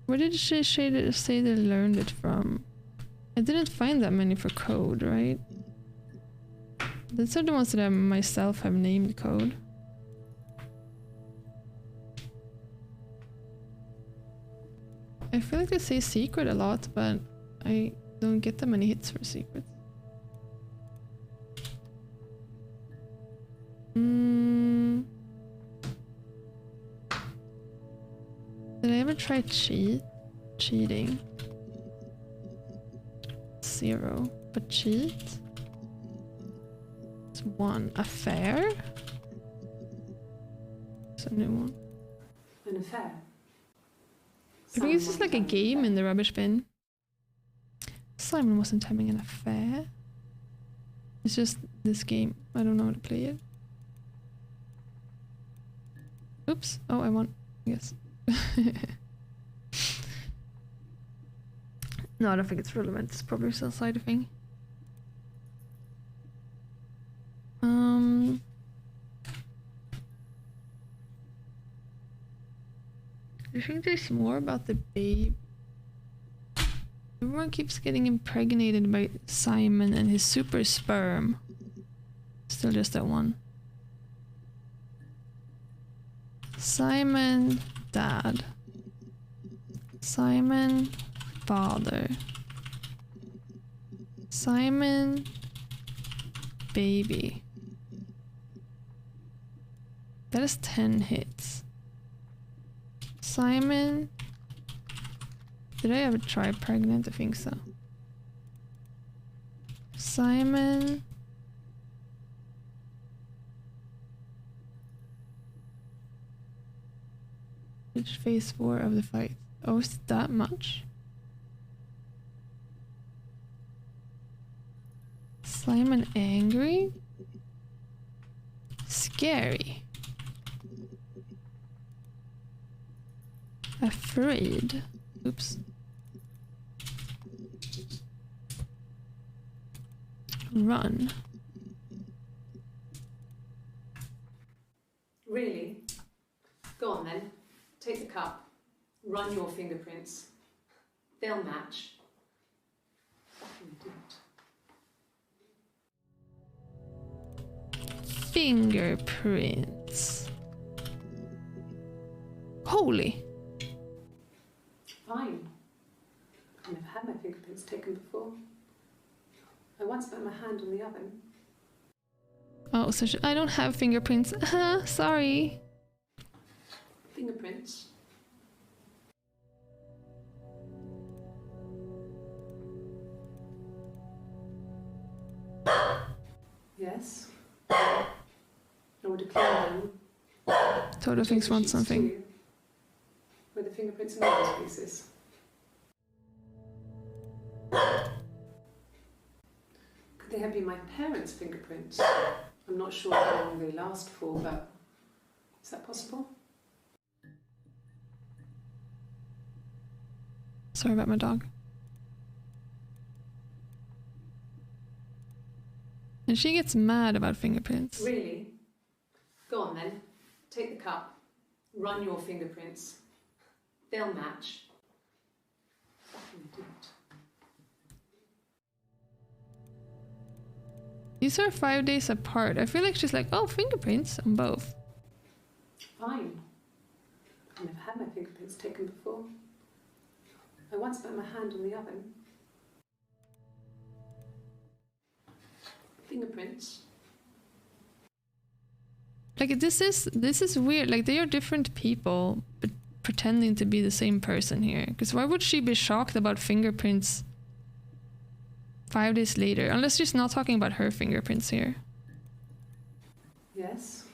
Where did she say they learned it from? I didn't find that many for code, right? These are the ones that I myself have named code. I feel like they say secret a lot, but I don't get that many hits for secrets. Did I ever try cheating? 0. But cheat? It's 1. Affair? It's a new one. An affair? I think it's just like a game in the rubbish bin. Simon wasn't having an affair. It's just this game. I don't know how to play it. Oops. Oh, I won. Yes. No, I don't think it's relevant. It's probably some side thing. Do you think there's more about the babe? Everyone keeps getting impregnated by Simon and his super sperm. Still just that one. Simon, dad. Simon, father. Simon, baby. That is 10 hits. Simon. Did I ever try pregnant? I think so. Simon. Which phase 4 of the fight? Oh, is it that much? Simon angry? Scary. Afraid. Oops. Run. Really? Go on then. Take the cup. Run your fingerprints. They'll match. Fucking idiot. Fingerprints. Holy. Fine. I've never had my fingerprints taken before. I once put my hand on the oven. Oh, so I don't have fingerprints. Sorry. Fingerprints? Yes. I would declare them. Toto thinks wants something. Too, with the fingerprints and all those pieces. Could they have been my parents' fingerprints? I'm not sure how long they last for, but is that possible? Sorry about my dog. And she gets mad about fingerprints. Really? Go on then. Take the cup. Run your fingerprints. They'll match. Fucking idiot. These are 5 days apart. I feel like she's like, oh, fingerprints on both. Fine. I've never had my fingerprints taken before. I once put my hand on the oven. Fingerprints. Like this is weird. Like they are different people, but pretending to be the same person here. Because why would she be shocked about fingerprints 5 days later? Unless she's not talking about her fingerprints here. Yes.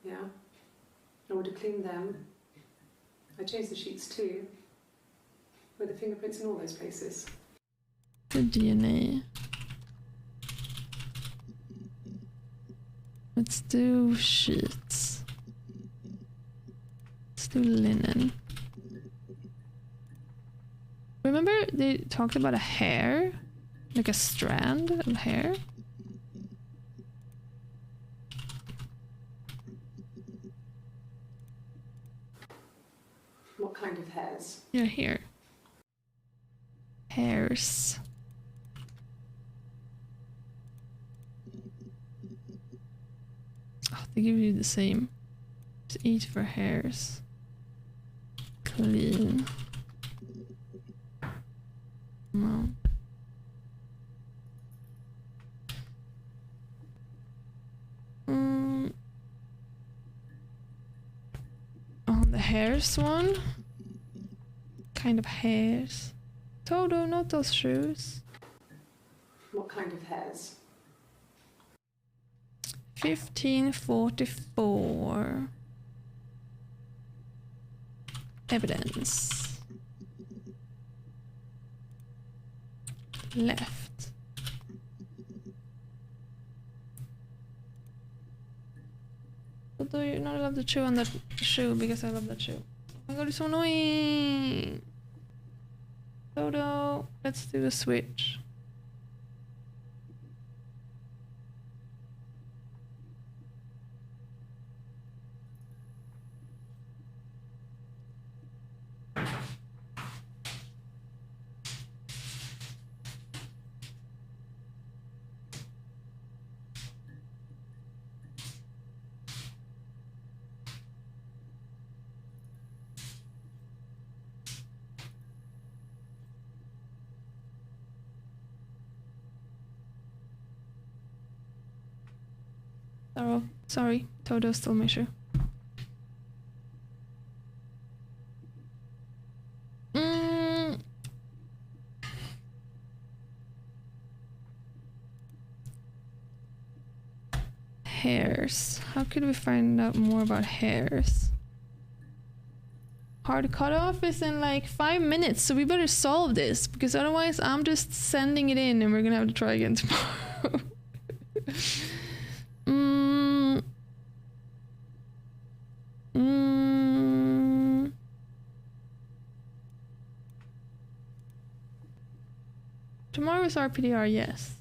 Yeah. I would have cleaned them. I changed the sheets too. With the fingerprints in all those places. The DNA. Let's do sheets. Let's do linen. Remember they talked about a hair? Like a strand of hair? What kind of hairs? Yeah, here. Hairs. Oh, they give you the same. Just eat for hairs. Clean. No. On the hairs one. Kind of hairs. Toto, not those shoes. What kind of hairs? 1544. Evidence. Left. Although you're not allowed to chew on that shoe because I love that shoe. Oh my god, it's so annoying. Toto, let's do a switch. Oh, sorry, Toto stole my shoe. Hairs. How could we find out more about hairs? Hard cutoff is in like 5 minutes, so we better solve this, because otherwise I'm just sending it in and we're gonna have to try again tomorrow. Tomorrow's RPDR, yes.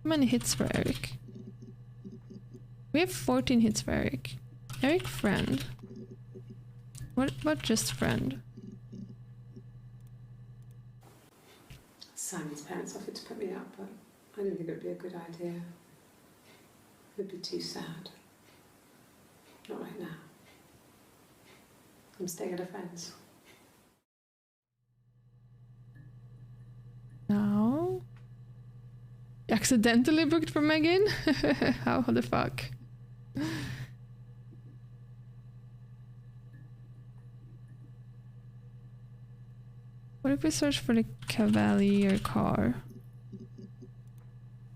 How many hits for Eric? We have 14 hits for Eric. Eric friend. What about just friend? Simon's parents offered to put me up, but I didn't think it would be a good idea. It would be too sad. Not right now. I'm staying at a friend's. No. Accidentally booked for Megan? How the fuck? What if we search for the Cavalier car?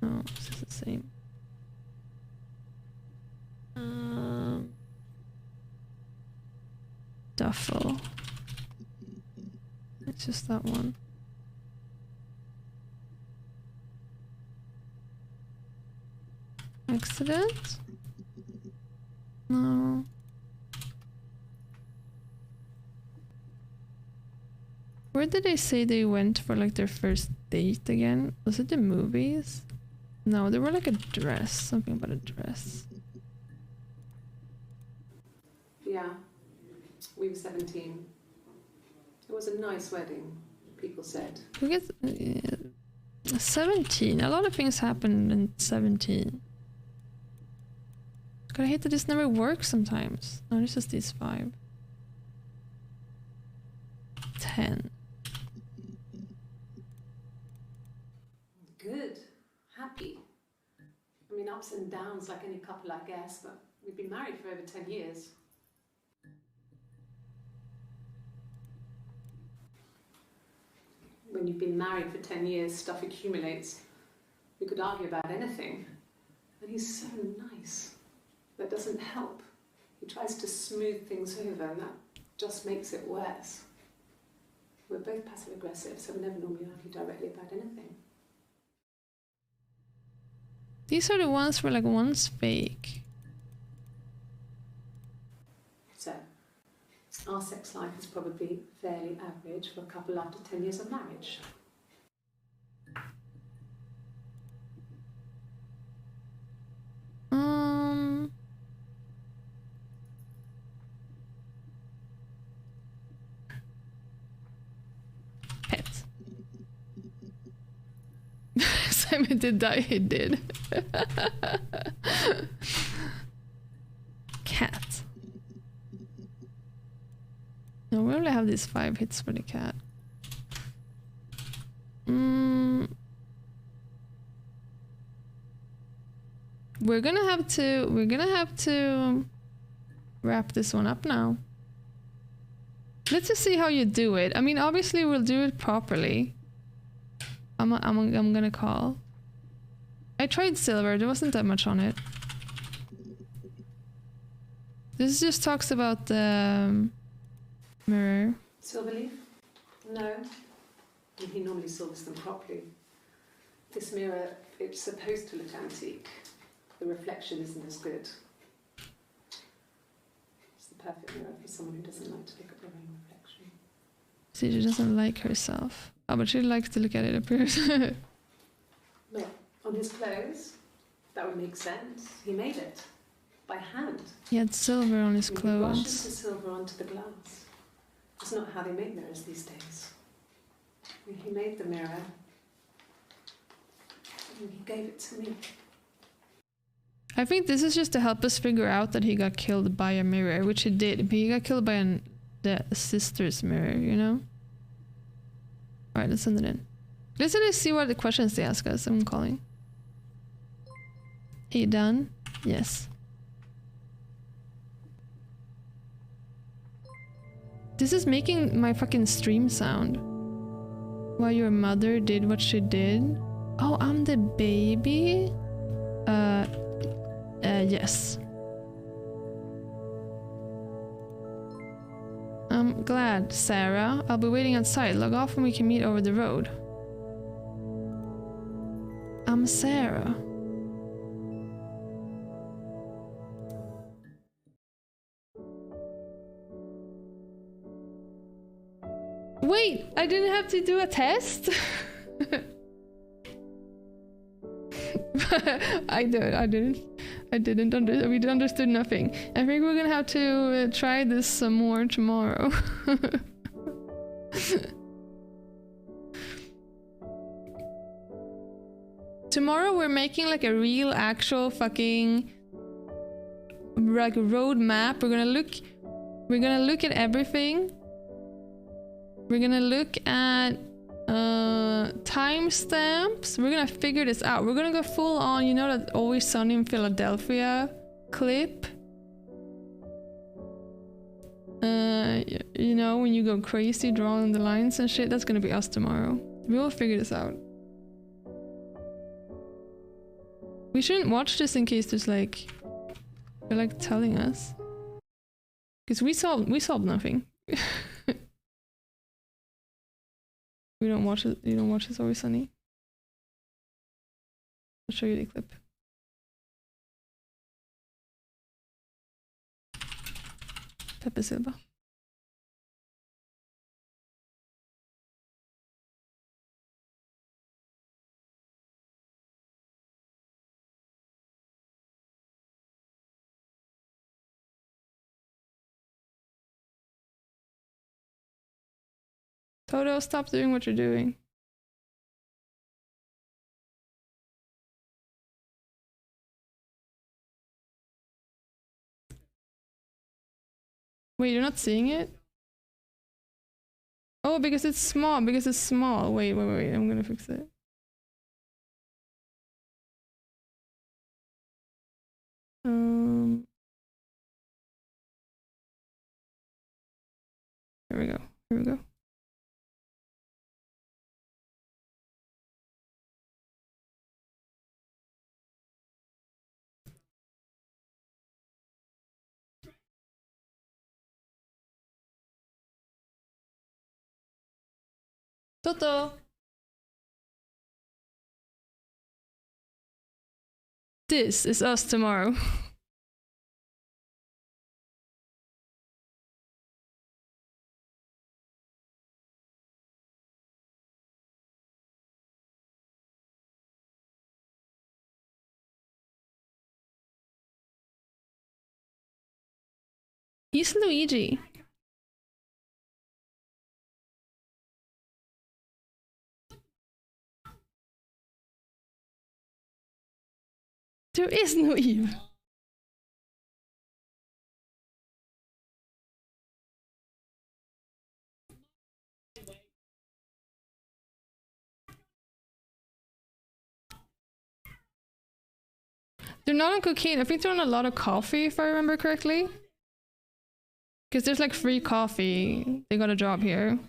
Oh, this is the same. Duffel. It's just that one. Accident? No. Where did they say they went for like their first date again? Was it the movies? No, they were like a dress. Something about a dress. Yeah. We were 17. It was a nice wedding, people said. Who gets 17? A lot of things happened in 17. God, I hate that this never works sometimes. No, it's just these 5. 10. Good. Happy. I mean, ups and downs like any couple, I guess, but we've been married for over 10 years. When you've been married for 10 years, stuff accumulates. We could argue about anything. And he's so nice. That doesn't help. He tries to smooth things over, and that just makes it worse. We're both passive-aggressive, so we never normally argue directly about anything. These are the ones where like one's fake. So, our sex life is probably fairly average for a couple after 10 years of marriage. Pet. Simon did die, he did. Cat. No, we only have these 5 hits for the cat. We're gonna have to wrap this one up now. Let's just see how you do it. I mean, obviously we'll do it properly. I'm gonna call. I tried silver, there wasn't that much on it. This just talks about the mirror. Silverleaf? No. He normally silvers them properly. This mirror, it's supposed to look antique. The reflection isn't as good. It's the perfect mirror for someone who doesn't like to look at their own reflection. See, she doesn't like herself. Oh, but she likes to look at it, appears. Look, on his clothes, that would make sense. He made it. By hand. He had silver on his He clothes. brushes the silver onto the glass. That's not how they make mirrors these days. He made the mirror. And he gave it to me. I think this is just to help us figure out that he got killed by a mirror, which he did. But he got killed by the sister's mirror, you know? Alright, let's send it in. Let's just see what the questions they ask us. I'm calling. Are you done? Yes. This is making my fucking stream sound. Why your mother did what she did? Oh, I'm the baby? Yes. I'm glad, Sarah. I'll be waiting outside. Log off and we can meet over the road. I'm Sarah. Wait, I didn't have to do a test? We understood nothing. I think we're gonna have to try this some more tomorrow. Tomorrow we're making like a real actual fucking like road map. We're gonna look at everything. We're gonna look at timestamps. We're gonna figure this out. We're gonna go full on, you know, that Always Sunny in Philadelphia clip. You know, when you go crazy drawing the lines and shit. That's gonna be us tomorrow. We will figure this out. We shouldn't watch this in case there's like they're like telling us, because we solved nothing. We don't watch it. You don't watch It's Always Sunny. I'll show you the clip. Pepe Silva. Toto, stop doing what you're doing. Wait, you're not seeing it? Oh, because it's small. Because it's small. Wait. I'm gonna fix it. Here we go. Here we go. Toto! This is us tomorrow. He's Luigi. There is no Eve. They're not on cocaine. I think they're on a lot of coffee, if I remember correctly. Because there's like free coffee. They got a job here.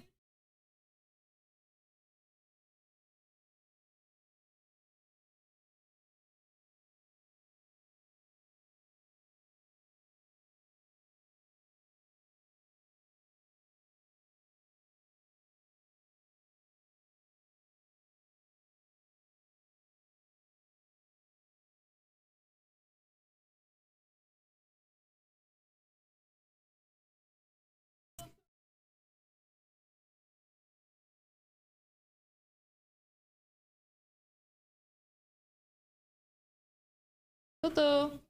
Toto!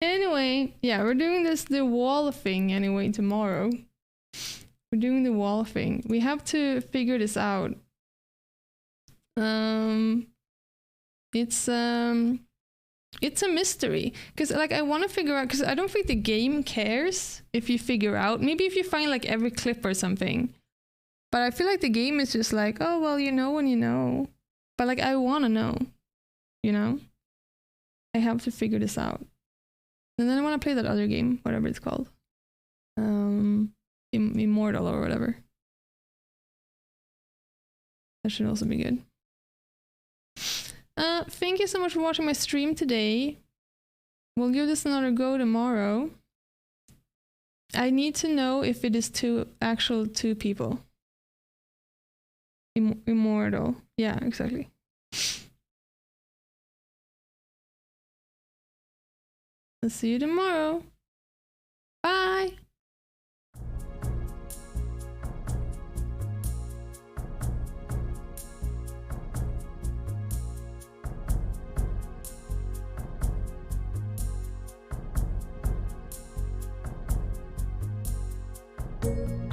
Anyway, yeah, we're doing the wall thing anyway tomorrow. We're doing the wall thing. We have to figure this out. It's a mystery because like I want to figure out, because I don't think the game cares if you figure out. Maybe if you find like every clip or something, but I feel like the game is just like, oh well, you know when you know. But like I want to know, you know. I have to figure this out, and then I want to play that other game, whatever it's called, Immortal or whatever. That should also be good. Thank you so much for watching my stream today. We'll give this another go tomorrow. I need to know if it is two people. Immortal. Yeah, exactly. I'll see you tomorrow. Bye! Thank you.